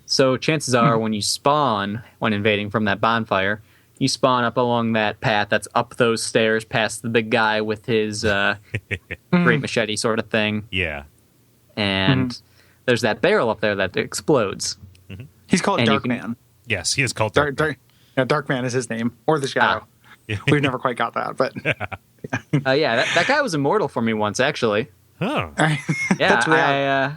So chances are when you spawn, when invading from that bonfire, you spawn up along that path that's up those stairs past the big guy with his great machete sort of thing. Yeah. And there's that barrel up there that explodes. He's called Darkman. Yes, he is called Darkman. Darkman is his name. Or the Shadow. We've never quite got that, but... that guy was immortal for me once, actually. Oh. Yeah,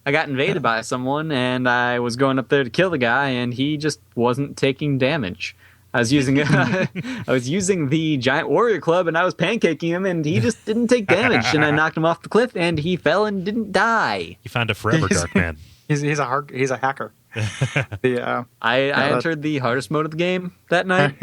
I got invaded by someone, and I was going up there to kill the guy, and he just wasn't taking damage. I was using the giant warrior club, and I was pancaking him, and he just didn't take damage. And I knocked him off the cliff, and he fell and didn't die. You found a forever dark man. He's a hacker. I entered the hardest mode of the game that night.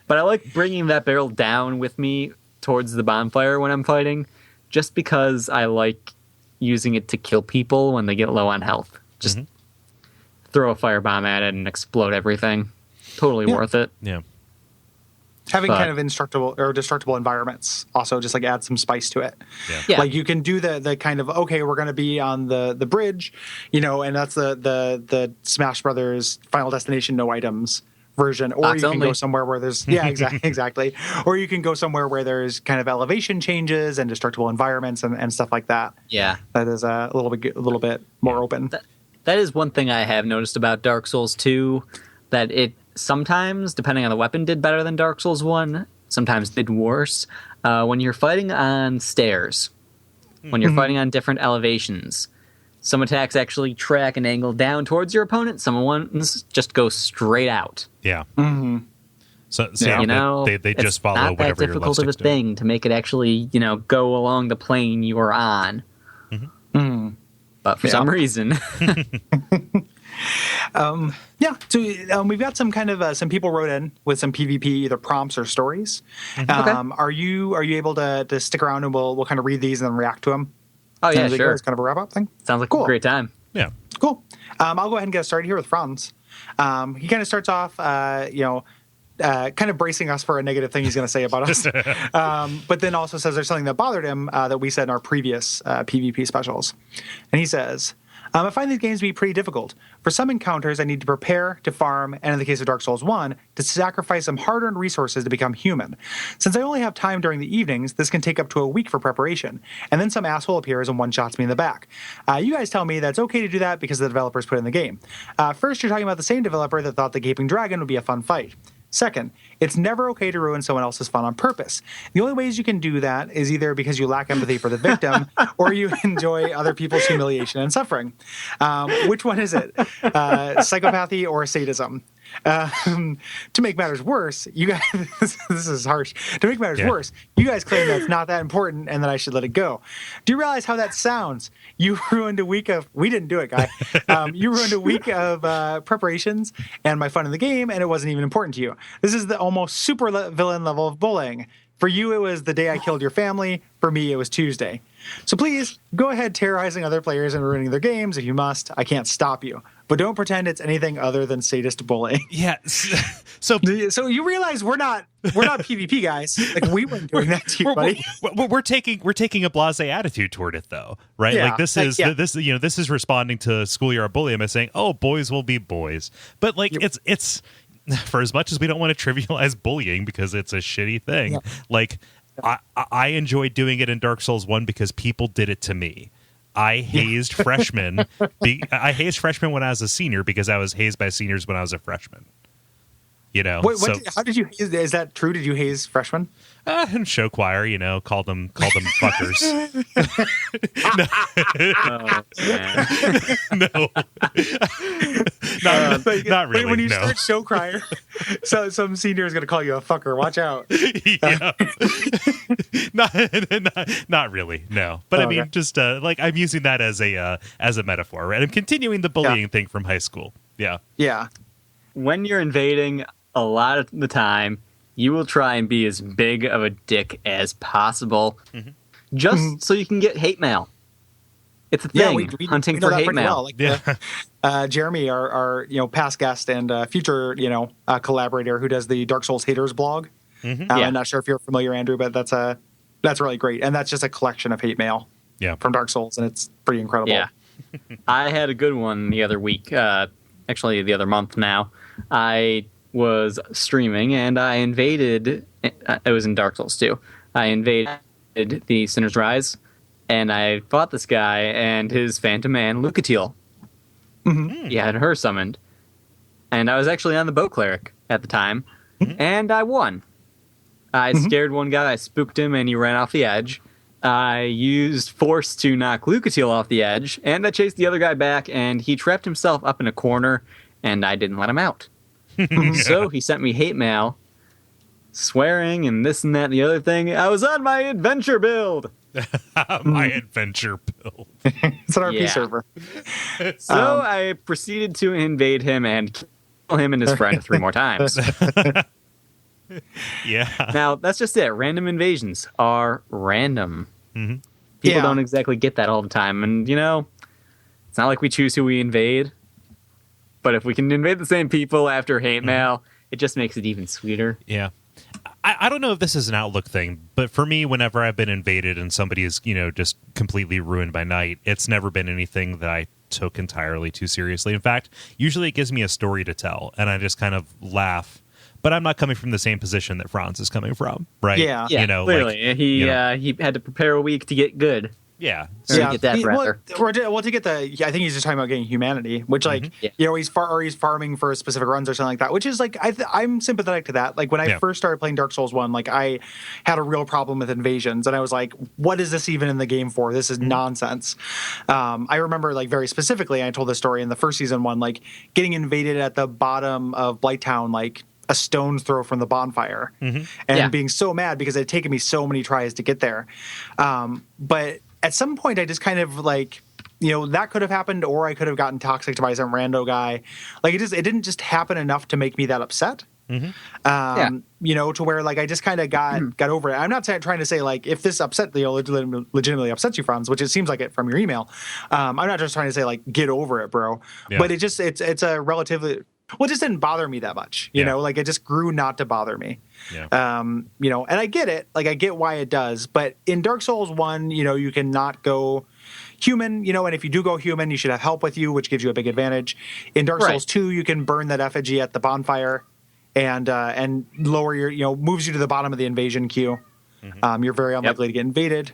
But I like bringing that barrel down with me towards the bonfire when I'm fighting, just because I like using it to kill people when they get low on health. Just throw a firebomb at it and explode everything. Totally worth it. Yeah. Having kind of indestructible or destructible environments also just like add some spice to it. Yeah. Like you can do the kind of, okay, we're going to be on the bridge, and that's the Smash Brothers Final Destination no items version, or Box you can only. go somewhere where there's exactly, or you can go somewhere where there's kind of elevation changes and destructible environments and stuff like that. Yeah, that is a little bit more open. That is one thing I have noticed about Dark Souls 2, that it sometimes, depending on the weapon, did better than Dark Souls 1, sometimes did worse. When you're fighting on stairs, when you're fighting on different elevations, some attacks actually track an angle down towards your opponent, some ones just go straight out. Yeah. So they just follow not that whatever your love difficult of a sticks do. thing to make it actually, go along the plane you are on. Mm-hmm. But for some reason, we've got some kind of some people wrote in with some PvP either prompts or stories. Okay. Are you able to stick around and we'll kind of read these and then react to them? Oh yeah, sure. It's kind of a wrap up thing. Sounds like cool. a great time. Yeah, cool. I'll go ahead and get started here with Franz. He kind of starts off, kind of bracing us for a negative thing he's going to say about us, but then also says there's something that bothered him that we said in our previous PvP specials. And he says, I find these games to be pretty difficult. For some encounters, I need to prepare, to farm, and in the case of Dark Souls 1, to sacrifice some hard-earned resources to become human. Since I only have time during the evenings, this can take up to a week for preparation, and then some asshole appears and one-shots me in the back. You guys tell me that's okay to do that because the developers put it in the game. First, you're talking about the same developer that thought the Gaping Dragon would be a fun fight. Second, it's never okay to ruin someone else's fun on purpose. The only ways you can do that is either because you lack empathy for the victim or you enjoy other people's humiliation and suffering. Which one is it? Psychopathy or sadism? To make matters worse, you guys, this is harsh. To make matters worse, you guys claim that it's not that important and that I should let it go. Do you realize how that sounds? You ruined a week of, we didn't do it, guy. You ruined a week of preparations and my fun in the game, and it wasn't even important to you. This is the almost super villain level of bullying. For you, it was the day I killed your family. For me, it was Tuesday. So please, go ahead terrorizing other players and ruining their games if you must. I can't stop you. But don't pretend it's anything other than sadist bullying. Yeah. So you realize we're not PvP guys. Like, we weren't doing that to you, buddy. We're taking a blasé attitude toward it, though, right? Yeah, like this is responding to schoolyard bullying by saying, "Oh, boys will be boys," but like it's for as much as we don't want to trivialize bullying because it's a shitty thing. Like I enjoyed doing it in Dark Souls 1 because people did it to me. I hazed freshmen. I hazed freshmen when I was a senior because I was hazed by seniors when I was a freshman. How did you haze? Is that true? Did you haze freshmen? In show choir, called them fuckers. Not really. When you start show choir, so some senior is going to call you a fucker. Watch out. Not really. No, but I mean, just like I'm using that as a metaphor, right? I'm continuing the bullying thing from high school. Yeah. Yeah. When you're invading, a lot of the time, you will try and be as big of a dick as possible, just so you can get hate mail. It's a thing, hunting for hate mail. Well. Jeremy, our past guest and future collaborator who does the Dark Souls Haters blog. I'm not sure if you're familiar, Andrew, but that's really great, and that's just a collection of hate mail from Dark Souls, and it's pretty incredible. Yeah, I had a good one the other week. Actually, the other month now. I was streaming and I invaded. It was in Dark Souls 2. I invaded the Sinner's Rise, and I fought this guy and his Phantom Man, Lucatiel. He had her summoned, and I was actually on the Bow Cleric at the time, and I won. I scared one guy, I spooked him, and he ran off the edge. I used Force to knock Lucatiel off the edge, and I chased the other guy back, and he trapped himself up in a corner, and I didn't let him out. So he sent me hate mail, swearing and this and that and the other thing. I was on my adventure build. My adventure build. It's an RP server. So I proceeded to invade him and kill him and his friend 3 more times. Yeah. Now, that's just it. Random invasions are random. People don't exactly get that all the time. And, it's not like we choose who we invade. But if we can invade the same people after hate mail, it just makes it even sweeter. Yeah. I don't know if this is an Outlook thing, but for me, whenever I've been invaded and somebody is, just completely ruined by night, it's never been anything that I took entirely too seriously. In fact, usually it gives me a story to tell, and I just kind of laugh. But I'm not coming from the same position that Franz is coming from, right? Yeah, clearly. He had to prepare a week to get good. Yeah. So to get that rather. To get the, I think he's just talking about getting humanity, which he's farming for specific runs or something like that, which is like, I'm sympathetic to that. Like when I first started playing Dark Souls 1, like I had a real problem with invasions, and I was like, what is this even in the game for? This is nonsense. I remember like very specifically, I told this story in the first season one, like getting invaded at the bottom of Blighttown, like a stone's throw from the bonfire, and being so mad because it had taken me so many tries to get there. But at some point, I just kind of like, that could have happened, or I could have gotten toxic by some rando guy. Like it didn't just happen enough to make me that upset. To where like I just kind of got over it. I'm not trying to say like if this legitimately upsets you, Franz, which it seems like it from your email. I'm not just trying to say like get over it, bro. Yeah. But it's a relatively it just didn't bother me that much. You know, like it just grew not to bother me. Yeah. And I get it. Like I get why it does. But in Dark Souls 1, you cannot go human, and if you do go human, you should have help with you, which gives you a big advantage. In Dark Souls 2, you can burn that effigy at the bonfire. And lower your, moves you to the bottom of the invasion queue. You're very unlikely to get invaded.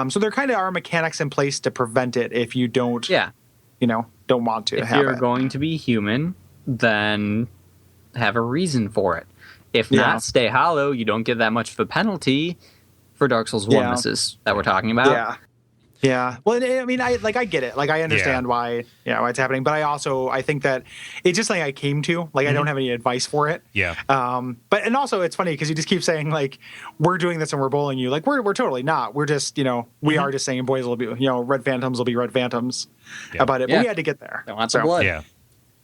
So there kind of are mechanics in place to prevent it if you don't, don't want to. If you're going to be human, then have a reason for it. If not, stay hollow. You don't get that much of a penalty for Dark Souls 1 misses that we're talking about. Yeah. Yeah. Well, I mean, I get it. Like, I understand why it's happening. But I think that it's just like I came to. Like, I don't have any advice for it. Yeah. And also, it's funny because you just keep saying, like, we're doing this and we're bullying you. Like, we're totally not. We're just, we are just saying boys will be, red phantoms will be red phantoms about it. But we had to get there. They want some blood. Yeah.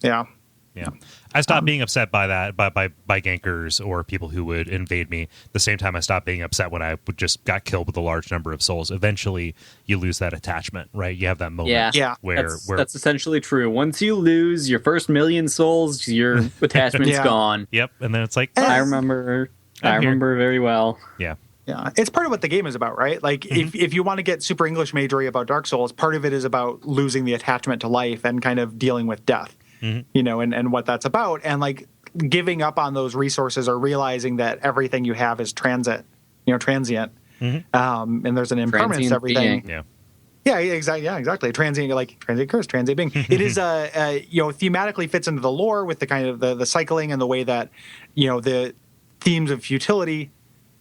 Yeah. Yeah. I stopped being upset by that, by gankers or people who would invade me. The same time I stopped being upset when I just got killed with a large number of souls. Eventually, you lose that attachment, right? You have that moment where that's essentially true. Once you lose your first million souls, your attachment's gone. Yep. And then it's like, I remember very well. Yeah. Yeah, it's part of what the game is about, right? Like, if you want to get super English majory about Dark Souls, part of it is about losing the attachment to life and kind of dealing with death. And what that's about, and like giving up on those resources or realizing that everything you have is transient. And there's an impermanence to everything. Being. Yeah, exactly. Transient curse, transient being. It is thematically fits into the lore with the kind of the cycling and the way that the themes of futility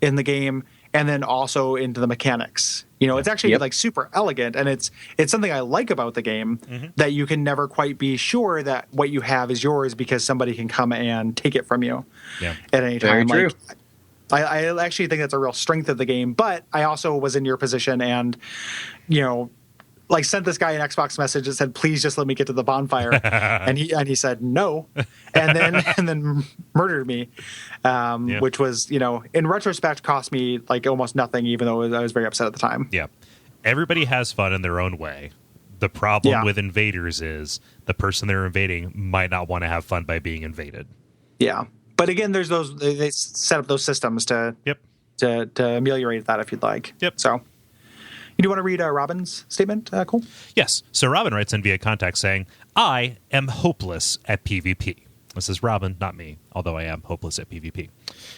in the game, and then also into the mechanics. It's actually like super elegant, and it's something I like about the game, that you can never quite be sure that what you have is yours because somebody can come and take it from you at any time. Very true. I actually think that's a real strength of the game, but I also was in your position and, like sent this guy an Xbox message that said, please just let me get to the bonfire. and he said no. And then murdered me, which was, in retrospect cost me like almost nothing, even though I was very upset at the time. Yeah. Everybody has fun in their own way. The problem with invaders is the person they're invading might not want to have fun by being invaded. Yeah. But again, there's they set up those systems to ameliorate that if you'd like. Yep. So you do want to read Robin's statement, Kole? Yes. So Robin writes in via contact saying, I am hopeless at PvP. This is Robin, not me, although I am hopeless at PvP.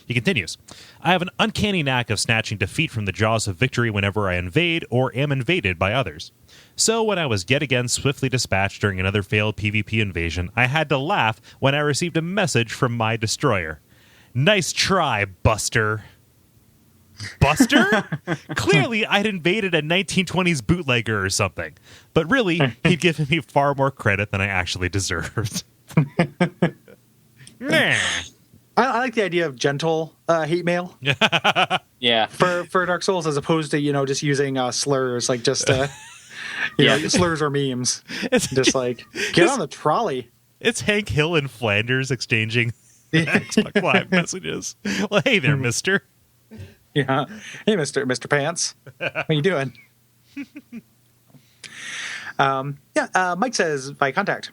He continues, I have an uncanny knack of snatching defeat from the jaws of victory whenever I invade or am invaded by others. So when I was yet again swiftly dispatched during another failed PvP invasion, I had to laugh when I received a message from my destroyer. Nice try, Buster. Buster? Clearly, I'd invaded a 1920s bootlegger or something. But really, he'd given me far more credit than I actually deserved. I like the idea of gentle hate mail. Yeah. For Dark Souls, as opposed to, just using slurs, like just, slurs or memes. It's just like, get on the trolley. It's Hank Hill and Flanders exchanging Xbox Live messages. Well, hey there, mister. Yeah. Hey, Mr. Pants. What are you doing? Mike says, by contact.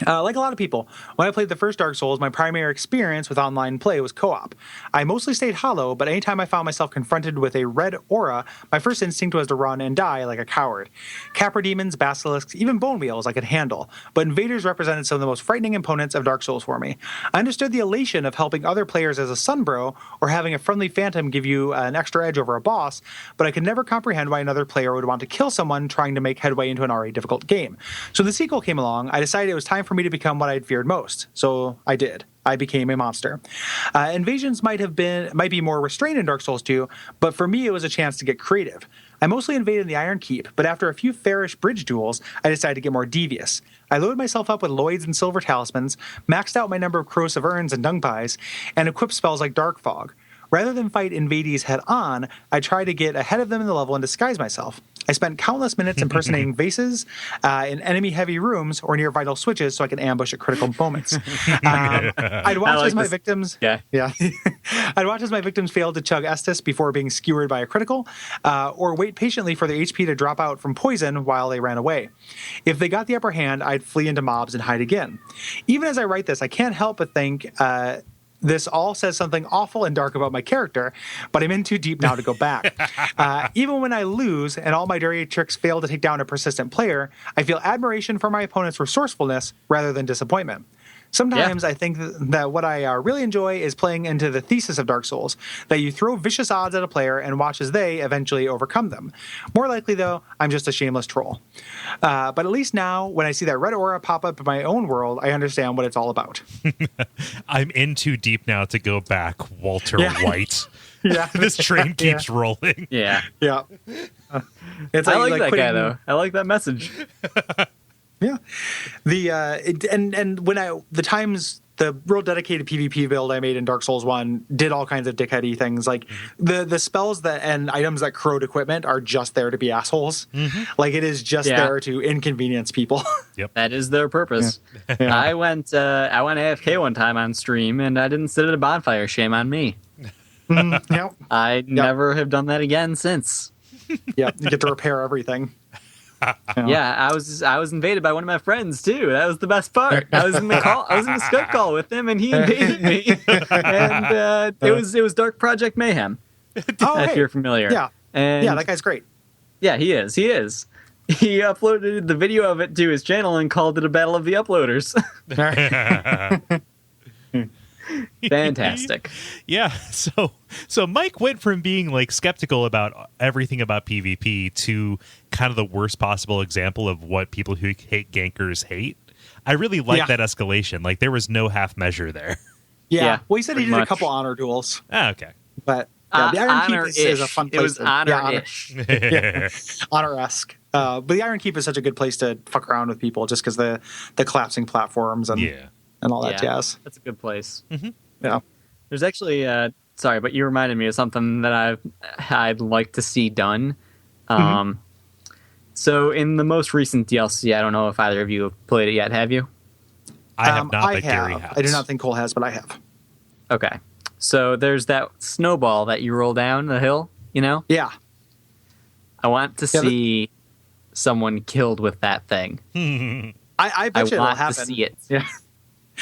Like a lot of people, when I played the first Dark Souls, my primary experience with online play was co-op. I mostly stayed hollow, but anytime I found myself confronted with a red aura, my first instinct was to run and die like a coward. Capra demons, basilisks, even bone wheels I could handle, but invaders represented some of the most frightening opponents of Dark Souls for me. I understood the elation of helping other players as a sunbro, or having a friendly phantom give you an extra edge over a boss, but I could never comprehend why another player would want to kill someone trying to make headway into an already difficult game. So the sequel came along. I decided it was time for for me to become what I'd feared most. So I did. I became a monster. Invasions might be more restrained in Dark Souls 2, but for me it was a chance to get creative. I mostly invaded the Iron Keep, but after a few fairish bridge duels, I decided to get more devious. I loaded myself up with Lloyds and Silver Talismans, maxed out my number of Corrosive Urns and Dung Pies, and equipped spells like Dark Fog. Rather than fight invaders head-on, I tried to get ahead of them in the level and disguise myself. I spent countless minutes impersonating vases in enemy-heavy rooms or near vital switches so I could ambush at critical moments. I'd watch as my victims... Yeah. I'd watch as my victims failed to chug Estus before being skewered by a critical, or wait patiently for their HP to drop out from poison while they ran away. If they got the upper hand, I'd flee into mobs and hide again. Even as I write this, I can't help but think... this all says something awful and dark about my character, but I'm in too deep now to go back. Even when I lose and all my dirty tricks fail to take down a persistent player, I feel admiration for my opponent's resourcefulness rather than disappointment. Sometimes I think that what I really enjoy is playing into the thesis of Dark Souls, that you throw vicious odds at a player and watch as they eventually overcome them. More likely, though, I'm just a shameless troll. But at least now, when I see that red aura pop up in my own world, I understand what it's all about. I'm in too deep now to go back, Walter White. Yeah. This train keeps rolling. Yeah. Yeah. It's I like that guy, though. I like that message. Yeah, the real dedicated PvP build I made in Dark Souls 1 did all kinds of dickheady things. Like the spells and items that corrode equipment are just there to be assholes. Like it is just there to inconvenience people. Yep, that is their purpose. Yeah. I went AFK one time on stream and I didn't sit at a bonfire. Shame on me. Yep. I never have done that again since. Yep, you get to repair everything. Yeah, I was invaded by one of my friends too. That was the best part. I was in the Skype call with him, and he invaded me. And it was Dark Project Mayhem. If you're familiar, and that guy's great. Yeah, he is. He uploaded the video of it to his channel and called it a battle of the uploaders. Fantastic. Yeah, so Mike went from being like skeptical about everything about PvP to kind of the worst possible example of what people who hate gankers hate. I really like that escalation. Like there was no half measure there. Yeah. Well, he said he did a couple honor duels. Ah, okay. But the Iron Keep is a fun place. It was honor-ish. Honor-esque. But the Iron Keep is such a good place to fuck around with people just because the collapsing platforms and all that jazz. That's a good place. Yeah. There's actually, sorry, but you reminded me of something that I'd like to see done. So in the most recent DLC, I don't know if either of you have played it yet. Have you? I have not, but Gary has. I do not think Kole has, but I have. Okay. So there's that snowball that you roll down the hill, you know? Yeah. I want to see someone killed with that thing. I bet you it'll happen. I want to see it. Yeah.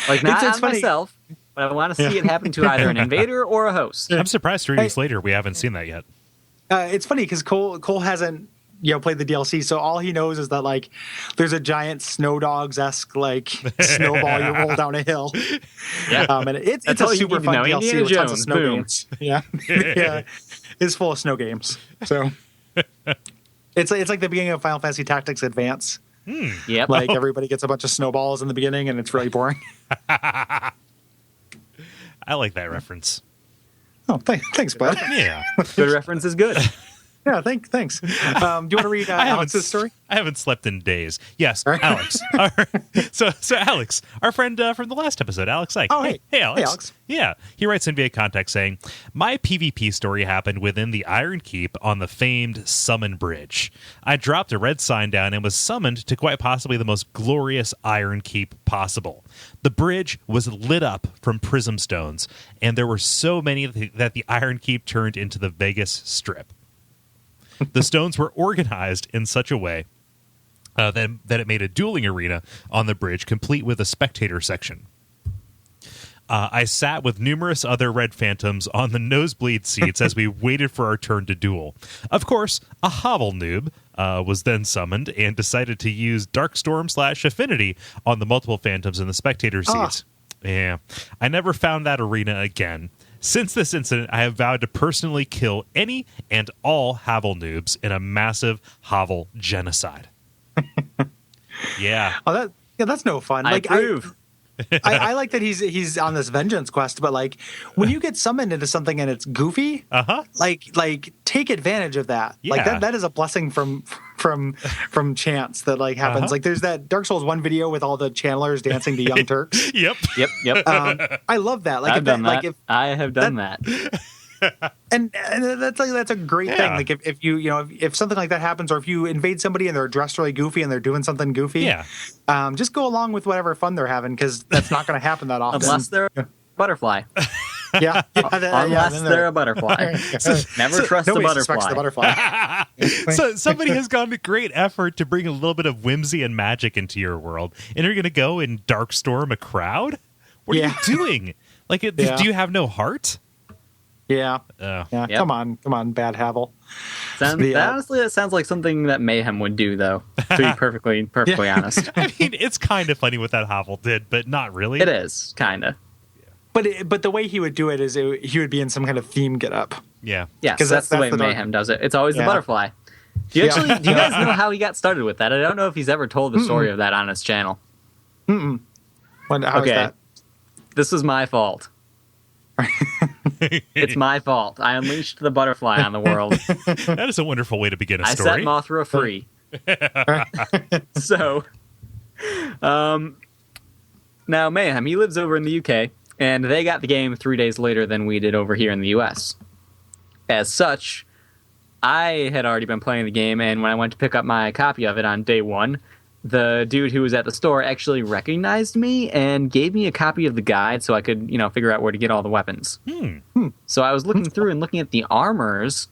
Like, not on myself, but I want to see it happen to either an invader or a host. I'm surprised 3 weeks later we haven't seen that yet. It's funny because Kole hasn't played the DLC, so all he knows is that like there's a giant Snow Dogs-esque like snowball you roll down a hill. Yeah, and it's a super fun DLC with tons of snow games. Yeah, it's full of snow games. So it's like the beginning of Final Fantasy Tactics Advance. Yep. Like everybody gets a bunch of snowballs in the beginning, and it's really boring. I like that reference. Oh, thanks, bud. Yeah, good reference is good. Yeah, thanks. Do you want to read Alex's story? I haven't slept in days. Yes, Alex. So Alex, our friend from the last episode, Alex Ike. Oh, hey. Hey, Alex. Hey, Alex. Yeah, he writes in via contact saying, my PvP story happened within the Iron Keep on the famed Summon Bridge. I dropped a red sign down and was summoned to quite possibly the most glorious Iron Keep possible. The bridge was lit up from prism stones, and there were so many that the Iron Keep turned into the Vegas Strip. The stones were organized in such a way that it made a dueling arena on the bridge, complete with a spectator section. I sat with numerous other red phantoms on the nosebleed seats as we waited for our turn to duel. Of course, a hovel noob was then summoned and decided to use Darkstorm/Affinity on the multiple phantoms in the spectator seats. Yeah, I never found that arena again. Since this incident, I have vowed to personally kill any and all Havel noobs in a massive Havel genocide. Yeah. Oh, Yeah, that's no fun. I approve. I like that he's on this vengeance quest, but like when you get summoned into something and it's goofy, like take advantage of that. Yeah. Like that is a blessing from chance that like happens. Like there's that Dark Souls 1 video with all the channelers dancing to Young Turks. Yep. I love that. Like I've done that. Like I have done that. And that's a great thing. Like if you if something like that happens, or if you invade somebody and they're dressed really goofy and they're doing something goofy, just go along with whatever fun they're having, because that's not going to happen that often. Unless they're a butterfly. Unless they're a butterfly. Never trust a butterfly. The butterfly. So somebody has gone to great effort to bring a little bit of whimsy and magic into your world, and you're going to go and darkstorm a crowd? What are you doing? Like, do you have no heart? Yeah. Come on, Bad Havel. Honestly, that sounds like something that Mayhem would do, though. To be perfectly honest. I mean, it's kind of funny what that Havel did, but not really. It is kind of. But the way he would do it is he would be in some kind of theme get up. Yeah. Yeah, because that's the way Mayhem does it. It's always the butterfly. Do you guys know how he got started with that? I don't know if he's ever told the story of that on his channel. How is that? This was my fault. It's my fault. I unleashed the butterfly on the world. That is a wonderful way to begin a story. I set Mothra free. So, now Mayhem, he lives over in the UK, and they got the game 3 days later than we did over here in the US. As such, I had already been playing the game, and when I went to pick up my copy of it on day one, the dude who was at the store actually recognized me and gave me a copy of the guide so I could, figure out where to get all the weapons. So I was looking through and looking at the armors,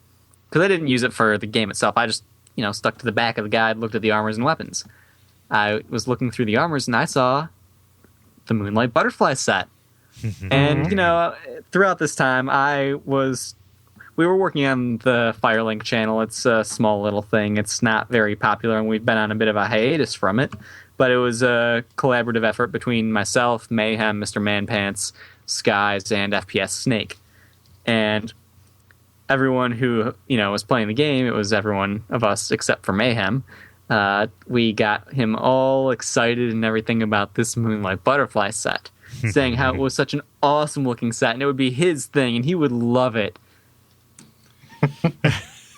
because I didn't use it for the game itself. I just, stuck to the back of the guide, looked at the armors and weapons. I was looking through the armors and I saw the Moonlight Butterfly set. And, throughout this time, we were working on the Firelink channel. It's a small little thing. It's not very popular, and we've been on a bit of a hiatus from it. But it was a collaborative effort between myself, Mayhem, Mr. Manpants, Skies, and FPS Snake. And everyone who, was playing the game, it was everyone of us except for Mayhem. We got him all excited and everything about this Moonlight Butterfly set, saying how it was such an awesome-looking set, and it would be his thing, and he would love it.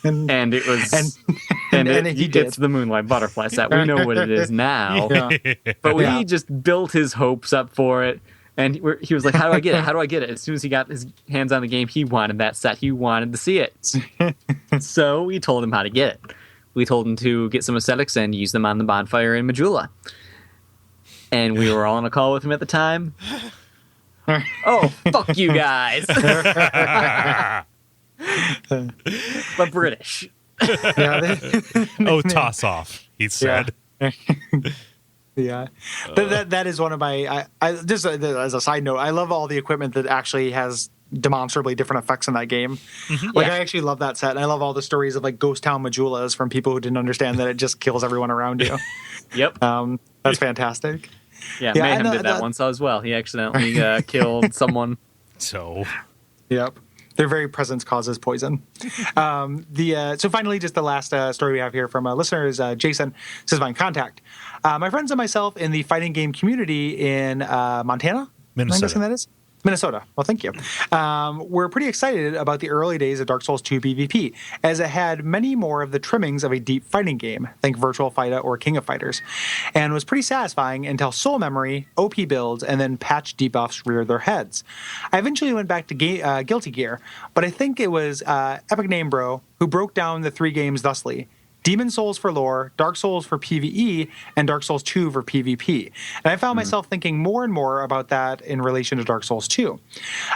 and it was it's the Moonlight Butterfly set. We know what it is now. But we just built his hopes up for it, and he was like, how do I get it? How do I get it? As soon as he got his hands on the game, he wanted that set. He wanted to see it. So we told him how to get it. We told him to get some aesthetics and use them on the bonfire in Majula. And we were all on a call with him at the time. Oh, fuck you guys. But British. Toss off, he said. That is one of my just as a side note, I love all the equipment that actually has demonstrably different effects in that game. I actually love that set, and I love all the stories of like Ghost Town Majulas from people who didn't understand that it just kills everyone around you. Yep. That's fantastic. Mayhem did that once as well. He accidentally killed someone. Yep. Their very presence causes poison. So finally, just the last story we have here from a listener is Jason. Says, "My contact. My friends and myself in the fighting game community in Montana. Minnesota. I'm guessing that is Minnesota. Well, thank you. We're pretty excited about the early days of Dark Souls 2 PvP, as it had many more of the trimmings of a deep fighting game, think Virtual Fighter or King of Fighters, and was pretty satisfying until Soul Memory, OP builds, and then patch debuffs reared their heads. I eventually went back to Guilty Gear, but I think it was Epic Name Bro who broke down the three games thusly: Demon Souls for lore, Dark Souls for PvE, and Dark Souls 2 for PvP. And I found myself thinking more and more about that in relation to Dark Souls 2.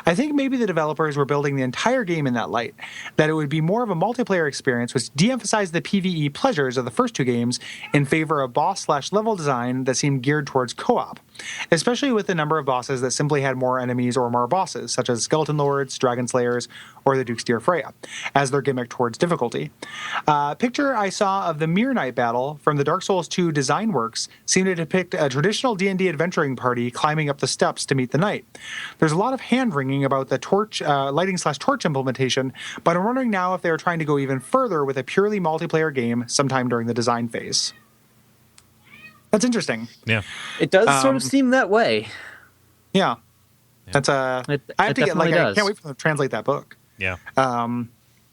I think maybe the developers were building the entire game in that light, that it would be more of a multiplayer experience which de-emphasized the PvE pleasures of the first two games in favor of boss/level design that seemed geared towards co-op, especially with the number of bosses that simply had more enemies or more bosses, such as Skeleton Lords, Dragon Slayers, or the Duke's Dear Freya, as their gimmick towards difficulty. Picture I saw of the Mirror Knight battle from the Dark Souls 2 design works seemed to depict a traditional D&D adventuring party climbing up the steps to meet the knight. There's a lot of hand-wringing about the torch lighting/torch implementation, but I'm wondering now if they are trying to go even further with a purely multiplayer game sometime during the design phase. That's interesting. Yeah. It does sort of seem that way. Yeah. That's I have to get I can't wait for them to translate that book. Yeah.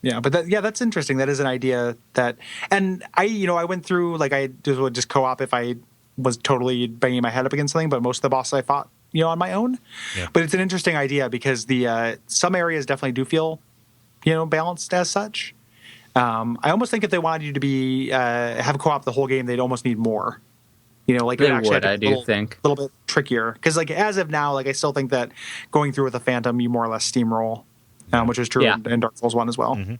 Yeah, but that's interesting. That is an idea that, and I went through, like, I would just co-op if I was totally banging my head up against something, but most of the bosses I fought, on my own. Yeah. But it's an interesting idea because the some areas definitely do feel, balanced as such. I almost think if they wanted you to be have co-op the whole game, they'd almost need more. Like they would. I do think a little bit trickier because, like, as of now, like, I still think that going through with a Phantom, you more or less steamroll. Which is true in Dark Souls 1 as well. Mm-hmm.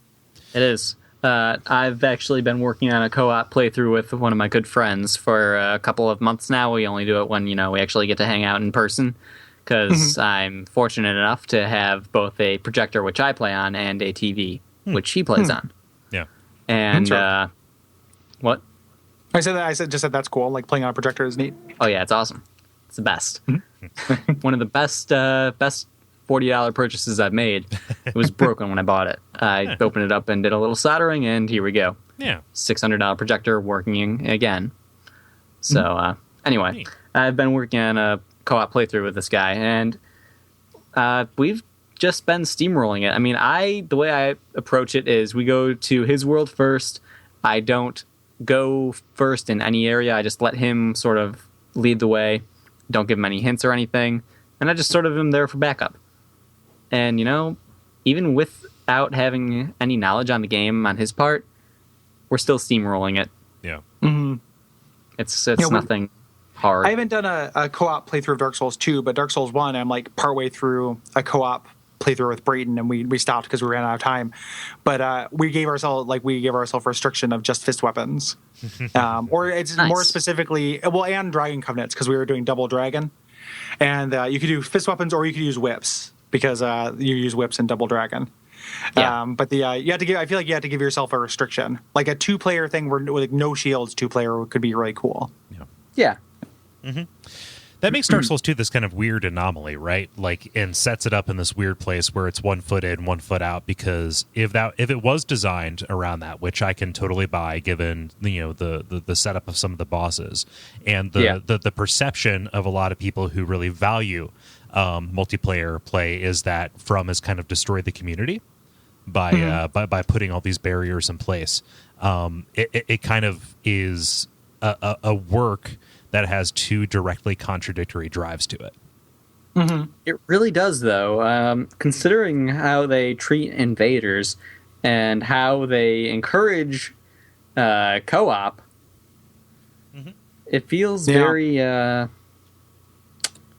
It is. I've actually been working on a co-op playthrough with one of my good friends for a couple of months now. We only do it when, we actually get to hang out in person because I'm fortunate enough to have both a projector, which I play on, and a TV, which he plays on. Yeah. And, what? I said that's cool. Like, playing on a projector is neat. Oh, yeah, it's awesome. It's the best. One of the best $40 purchases I've made. It was broken when I bought it. I opened it up and did a little soldering, and here we go. Yeah. $600 projector working again. So, anyway, neat. I've been working on a co-op playthrough with this guy, and we've just been steamrolling it. I mean, the way I approach it is we go to his world first. I don't go first in any area. I just let him sort of lead the way. Don't give him any hints or anything. And I just sort of am there for backup. And, even without having any knowledge on the game on his part, we're still steamrolling it. Yeah. Mm-hmm. It's nothing hard. I haven't done a co-op playthrough of Dark Souls 2, but Dark Souls 1, I'm like partway through a co-op playthrough with Brayden, and we stopped because we ran out of time. But we gave ourselves a restriction of just fist weapons. Or it's nice. More specifically, and Dragon Covenants, because we were doing Double Dragon. And you could do fist weapons or you could use whips. Because you use whips in Double Dragon, but you have to give. I feel like you have to give yourself a restriction, like a 2-player thing where with no shields, 2-player could be really cool. Yeah. Mm-hmm. That makes Dark Souls 2 this kind of weird anomaly, right? Like, and sets it up in this weird place where it's 1 foot in, 1 foot out. Because if it was designed around that, which I can totally buy, given the setup of some of the bosses and the perception of a lot of people who really value multiplayer play is that From has kind of destroyed the community by putting all these barriers in place. It kind of is a work that has 2 directly contradictory drives to it. Mm-hmm. It really does, though, considering how they treat invaders and how they encourage co-op. Mm-hmm. It feels very I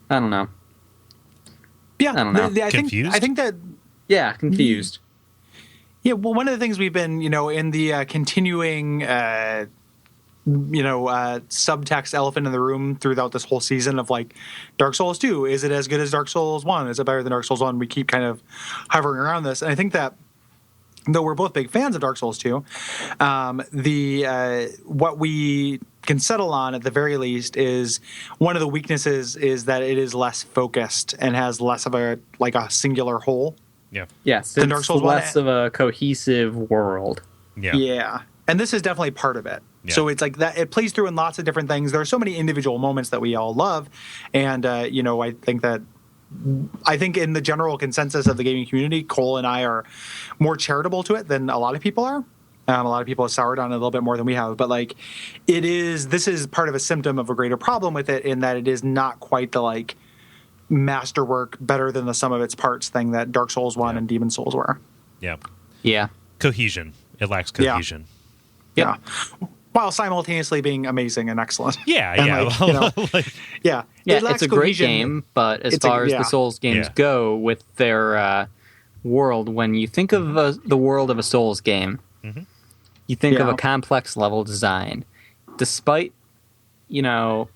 don't know. Yeah, I don't know. Confused? I think that... Yeah, confused. Yeah, well, one of the things we've been, in the continuing, subtext elephant in the room throughout this whole season of, like, Dark Souls 2, is it as good as Dark Souls 1? Is it better than Dark Souls 1? We keep kind of hovering around this. And I think that, though we're both big fans of Dark Souls 2, what we can settle on at the very least is one of the weaknesses is that it is less focused and has less of a singular whole. Yeah. Yes, it's Dark Souls less of a cohesive world. Yeah. Yeah. And this is definitely part of it. Yeah. So it's like that. It plays through in lots of different things. There are so many individual moments that we all love. And, I think in the general consensus of the gaming community, Kole and I are more charitable to it than a lot of people are. A lot of people have soured on it a little bit more than we have. But, like, this is part of a symptom of a greater problem with it in that it is not quite the, masterwork, better than the sum of its parts thing that Dark Souls 1 and Demon Souls were. Yeah. Yeah. Cohesion. It lacks cohesion. Yeah. While simultaneously being amazing and excellent. Yeah, and yeah. It's a great game, but as far as the Souls games go with their world, when you think of the world of a Souls game, you think of a complex level design. Despite, even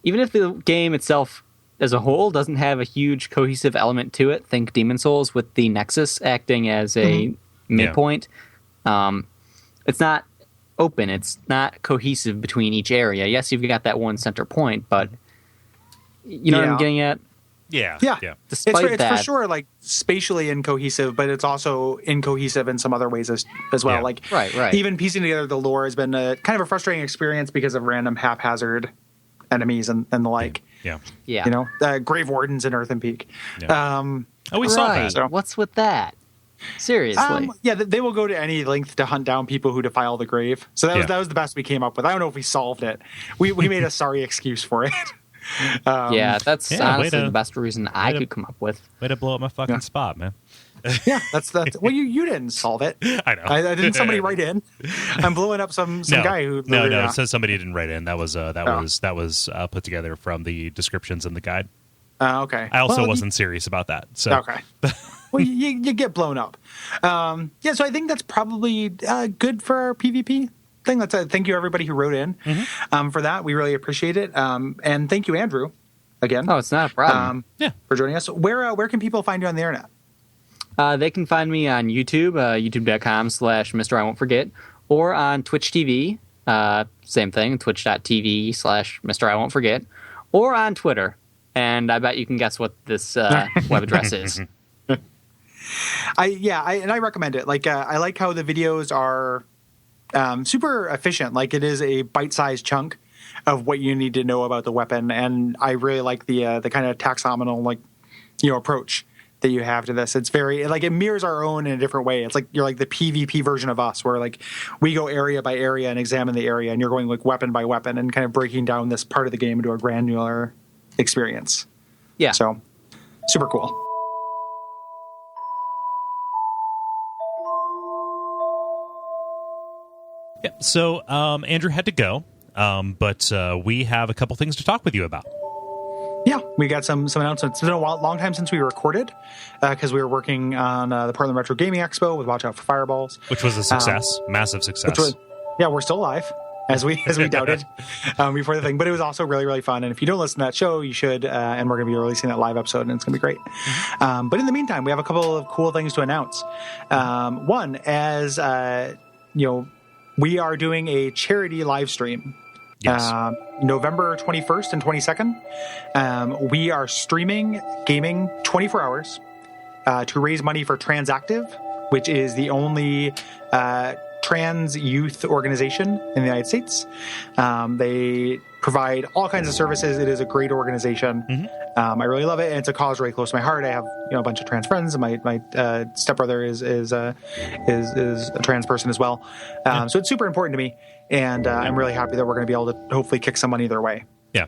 if the game itself as a whole doesn't have a huge cohesive element to it, think Demon Souls with the Nexus acting as a midpoint. It's not open. It's not cohesive between each area. Yes, you've got that one center point, but you know what I'm getting at? Yeah. Despite it's for sure spatially incohesive, but it's also incohesive in some other ways as well. Yeah. Like right. Even piecing together the lore has been kind of a frustrating experience because of random haphazard enemies and the like. Yeah. Yeah. You know, Grave Wardens in Earthen Peak. Yeah. We saw that. So. What's with that? Seriously. They will go to any length to hunt down people who defile the grave. So that was the best we came up with. I don't know if we solved it. We made a sorry excuse for it. That's honestly the best reason I could come up with. Way to blow up my fucking spot, man. Yeah, that's well, you didn't solve it. I know. I didn't somebody write in. I'm blowing up some guy who. No. It says somebody didn't write in. That was put together from the descriptions in the guide. Okay. I also wasn't serious about that. So okay. Well, you get blown up. So I think that's probably good for our PvP thing. Thank you everybody who wrote in for that. We really appreciate it. And thank you, Andrew, again. Oh, it's not a problem. For joining us. Where can people find you on the internet? They can find me on YouTube, youtube.com/Mr. I Won't Forget, or on Twitch.tv, same thing, twitch.tv/Mr. I Won't Forget, or on Twitter. And I bet you can guess what this web address is. I recommend it. I like how the videos are super efficient. Like, it is a bite-sized chunk of what you need to know about the weapon, and I really like the kind of taxonomal approach that you have to this. It's very it mirrors our own in a different way. It's like you're like the PvP version of us, where we go area by area and examine the area, and you're going weapon by weapon and kind of breaking down this part of the game into a granular experience. Yeah. So super cool. Yeah. So Andrew had to go, but we have a couple things to talk with you about. Yeah, we got some announcements. It's been a long time since we recorded because we were working on the Portland Retro Gaming Expo with Watch Out for Fireballs, which was a success, massive success. We're still alive, as we doubted before the thing. But it was also really, really fun. And if you don't listen to that show, you should. And we're going to be releasing that live episode, and it's going to be great. But in the meantime, we have a couple of cool things to announce. One, as we are doing a charity live stream. Yes. November 21st and 22nd, we are streaming gaming 24 hours to raise money for Transactive, which is the only trans youth organization in the United States. They provide all kinds of services. It is a great organization. I really love it, and it's a cause really close to my heart. I have a bunch of trans friends, and my stepbrother is a trans person as well. So it's super important to me, and I'm really happy that we're going to be able to hopefully kick some money their way. Yeah.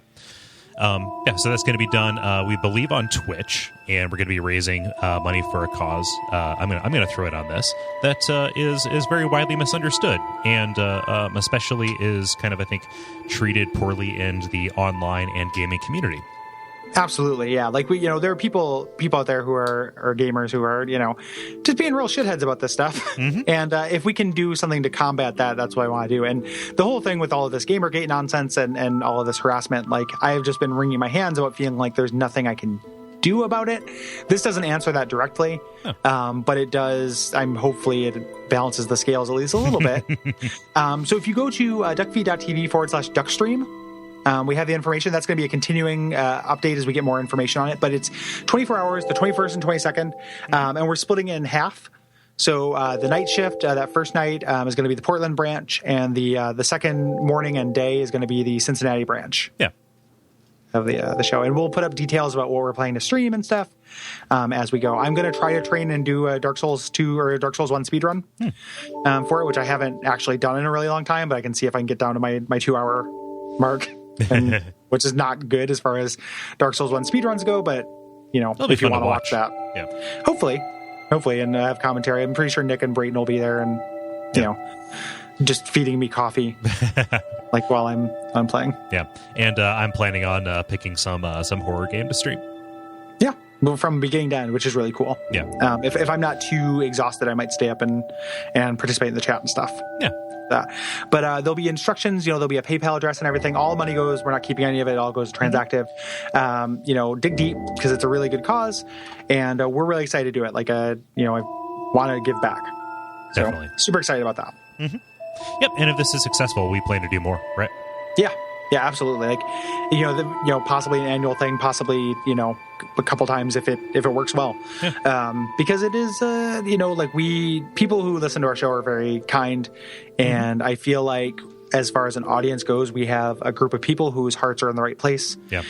So that's going to be done, we believe, on Twitch, and we're going to be raising money for a cause. I'm going to throw it on this that is very widely misunderstood, and especially is kind of, I think, treated poorly in the online and gaming community. Absolutely, yeah. There are people out there who are gamers who are, just being real shitheads about this stuff. And if we can do something to combat that, that's what I want to do. And the whole thing with all of this Gamergate nonsense and all of this harassment, I have just been wringing my hands about feeling like there's nothing I can do about it. This doesn't answer that directly, but it does. Hopefully it balances the scales at least a little bit. So if you go to Duckfeed.tv/Duckstream, we have the information. That's going to be a continuing update as we get more information on it. But it's 24 hours, the 21st and 22nd, and we're splitting it in half. So the night shift, that first night, is going to be the Portland branch, and the second morning and day is going to be the Cincinnati branch. Yeah. Of the show. And we'll put up details about what we're planning to stream and stuff as we go. I'm going to try to train and do a Dark Souls 2 or a Dark Souls 1 speedrun for it, which I haven't actually done in a really long time, but I can see if I can get down to my 2-hour mark. Which is not good as far as Dark Souls 1 speedruns go, but if you want to watch that, hopefully, and have commentary. I'm pretty sure Nick and Brayton will be there, and just feeding me coffee while I'm playing. Yeah, and I'm planning on picking some horror game to stream. Yeah, from beginning to end, which is really cool. Yeah, if I'm not too exhausted, I might stay up and participate in the chat and stuff. Yeah. But there'll be instructions, there'll be a PayPal address and everything. All the money goes, we're not keeping any of it. It all goes to Transactive. Dig deep because it's a really good cause, and we're really excited to do it. I want to give back. Definitely. So, super excited about that. Yep. And if this is successful, we plan to do more, right? Yeah. Yeah, absolutely. Possibly an annual thing, possibly, a couple times if it works well. Yeah. Because it is, people who listen to our show are very kind, and I feel like as far as an audience goes, we have a group of people whose hearts are in the right place. Yeah.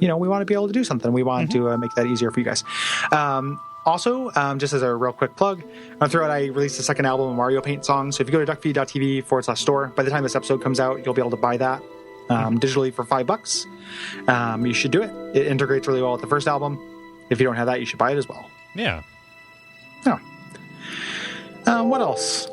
We want to be able to do something. We want to make that easier for you guys. Also, just as a real quick plug, I released the second album of Mario Paint songs. So if you go to Duckfeed.tv/store, by the time this episode comes out, you'll be able to buy that digitally for $5. You should do it. It integrates really well with the first album. If you don't have that, you should buy it as well. Yeah. What else?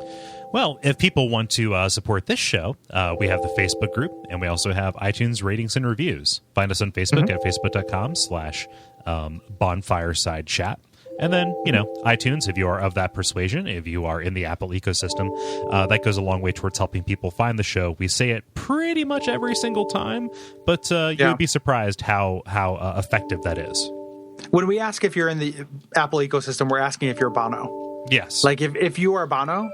Well, if people want to support this show, we have the Facebook group, and we also have iTunes ratings and reviews. Find us on Facebook at facebook.com/bonfiresidechat. And then, iTunes, if you are of that persuasion, if you are in the Apple ecosystem, that goes a long way towards helping people find the show. We say it pretty much every single time, but you would be surprised how effective that is. When we ask if you're in the Apple ecosystem, we're asking if you're Bono. Yes. Like, if you are Bono,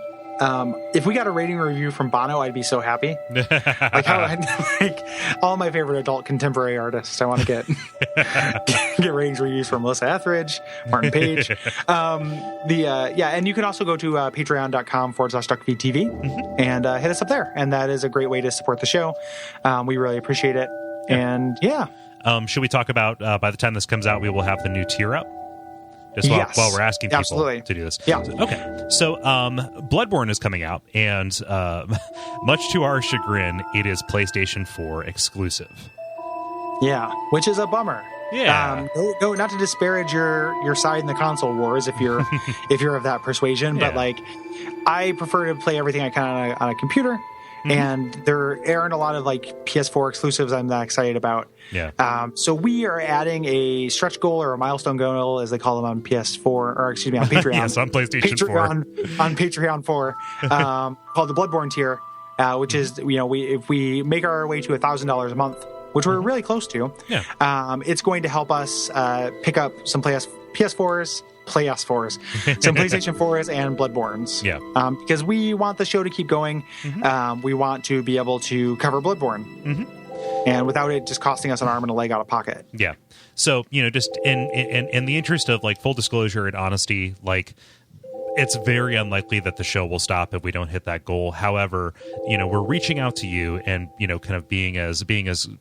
if we got a rating or review from Bono, I'd be so happy. Like all my favorite adult contemporary artists, I want to get ratings reviews from Melissa Etheridge, Martin Page. And you can also go to patreon.com/DuckFeed.tv and hit us up there. And that is a great way to support the show. We really appreciate it. And should we talk about, by the time this comes out, we will have the new tier up? Just while we're asking people to do this. Yeah. Okay. So Bloodborne is coming out, and much to our chagrin, it is PlayStation 4 exclusive. Yeah, which is a bummer. Yeah. Go not to disparage your side in the console wars if you're of that persuasion, but like I prefer to play everything I can on a computer. And there aren't a lot of like PS4 exclusives I'm that excited about. Yeah. So we are adding a stretch goal or a milestone goal, as they call them on PS4, or excuse me, on Patreon. Yes, on PlayStation 4. On Patreon 4, called the Bloodborne tier, which is if we make our way to $1,000 a month, which we're really close to, it's going to help us pick up some PS4s. Some PlayStation 4s and Bloodborns. Yeah. Because we want the show to keep going. We want to be able to cover Bloodborne. And without it just costing us an arm and a leg out of pocket. Yeah. So, just in the interest of like full disclosure and honesty, like it's very unlikely that the show will stop if we don't hit that goal. However, we're reaching out to you and, kind of being as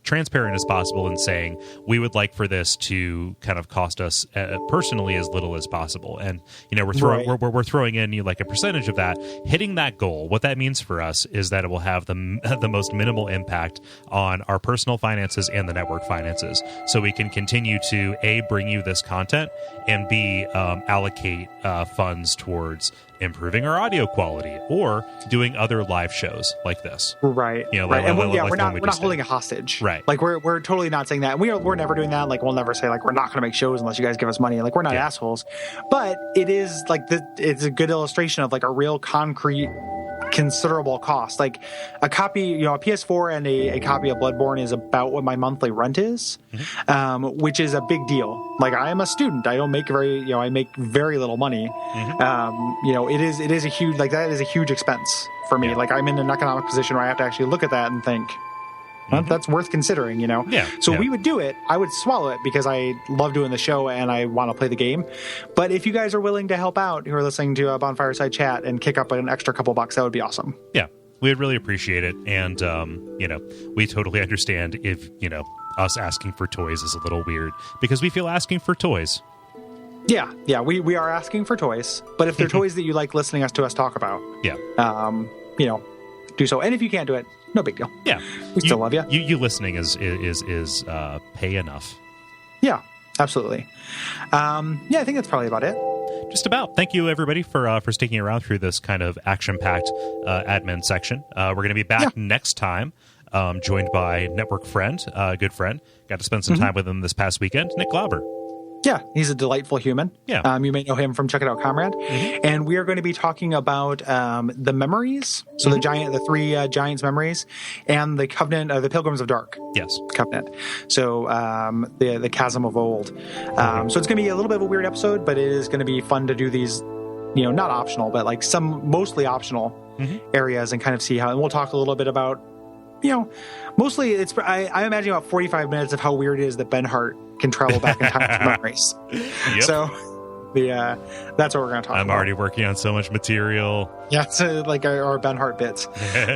transparent as possible and saying we would like for this to kind of cost us personally as little as possible. And, we're throwing in like a percentage of that. Hitting that goal, what that means for us is that it will have the most minimal impact on our personal finances and the network finances. So we can continue to A, bring you this content, and B, allocate funds towards improving our audio quality or doing other live shows like this. Right. We're not holding a hostage. Right. Like we're totally not saying that. We're never doing that. Like we'll never say like we're not going to make shows unless you guys give us money. Like we're not assholes. But it is like it's a good illustration of like a real concrete considerable cost. Like a copy, a PS4 and a copy of Bloodborne is about what my monthly rent is, which is a big deal. Like I am a student. I don't make I make very little money. It is a huge, like that is a huge expense for me. Like I'm in an economic position where I have to actually look at that and think, that's worth considering, Yeah. So we would do it. I would swallow it because I love doing the show and I want to play the game. But if you guys are willing to help out, who are listening to Bonfireside Chat and kick up an extra couple bucks, that would be awesome. Yeah, we would really appreciate it. And, we totally understand if, us asking for toys is a little weird because we feel asking for toys. Yeah, we are asking for toys. But if they're toys that you like listening to us talk about, do so. And if you can't do it, no big deal. Yeah. We still love you. You listening is pay enough. Yeah, absolutely. I think that's probably about it. Just about. Thank you, everybody, for sticking around through this kind of action-packed admin section. We're going to be back next time, joined by network friend, good friend. Got to spend some time with him this past weekend, Nick Glauber. Yeah, he's a delightful human. Yeah. You may know him from Check It Out, Comrade. And we are going to be talking about the memories, so the three Giants memories, and the Covenant, the Pilgrims of Dark. Yes. Covenant. So the Chasm of Old. So it's going to be a little bit of a weird episode, but it is going to be fun to do these, not optional, but like some mostly optional areas and kind of see how, and we'll talk a little bit about, mostly it's, I imagine about 45 minutes of how weird it is that Ben Hart can travel back in time to memories. Yep. So That's what we're going to talk about. I'm already working on so much material. Yeah, it's like our Ben Hart bits.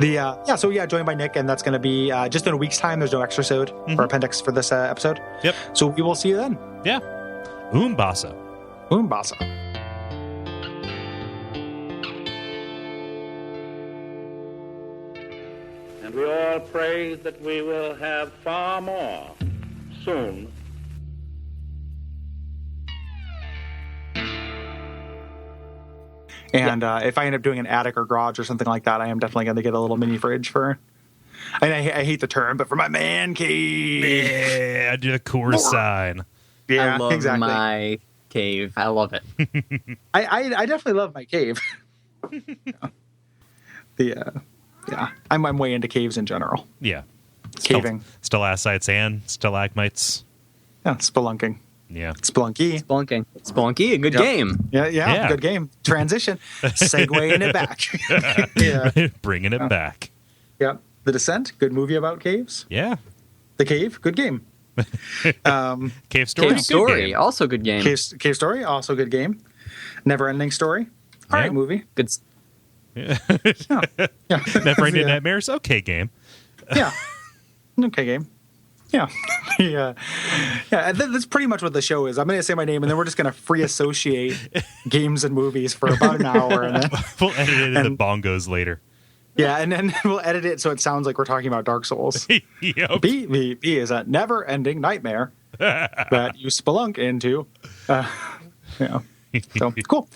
Joined by Nick, and that's going to be just in a week's time. There's no extra episode or appendix for this episode. Yep. So we will see you then. Yeah. Umbasa. Umbasa. And we all pray that we will have far more soon. And if I end up doing an attic or garage or something like that, I am definitely going to get a little mini fridge for. And I hate the term, but for my man cave. Yeah, I did a Coors sign. Yeah, I love exactly. my cave. I love it. I definitely love my cave. I'm way into caves in general. Yeah. Caving. Stalactites and stalagmites. Yeah, spelunking. Yeah. Spelunky. Spelunky, a good game. Yeah, good game. Transition. Segueing it back. Yeah. Bringing it back. Yep. The Descent, good movie about caves. Yeah. The Cave, good game. Cave Story. Cave Story, also good game. Cave Story, also good game. Never Ending Story. All right, movie. Good. Yeah. Never Ending Nightmares. Okay, game. Yeah. Okay, game. Yeah. That's pretty much what the show is. I'm going to say my name, and then we're just going to free associate games and movies for about an hour. And then, we'll edit it in the bongos later. Yeah, and then we'll edit it so it sounds like we're talking about Dark Souls. Yep. B is a never-ending nightmare that you spelunk into. So, cool.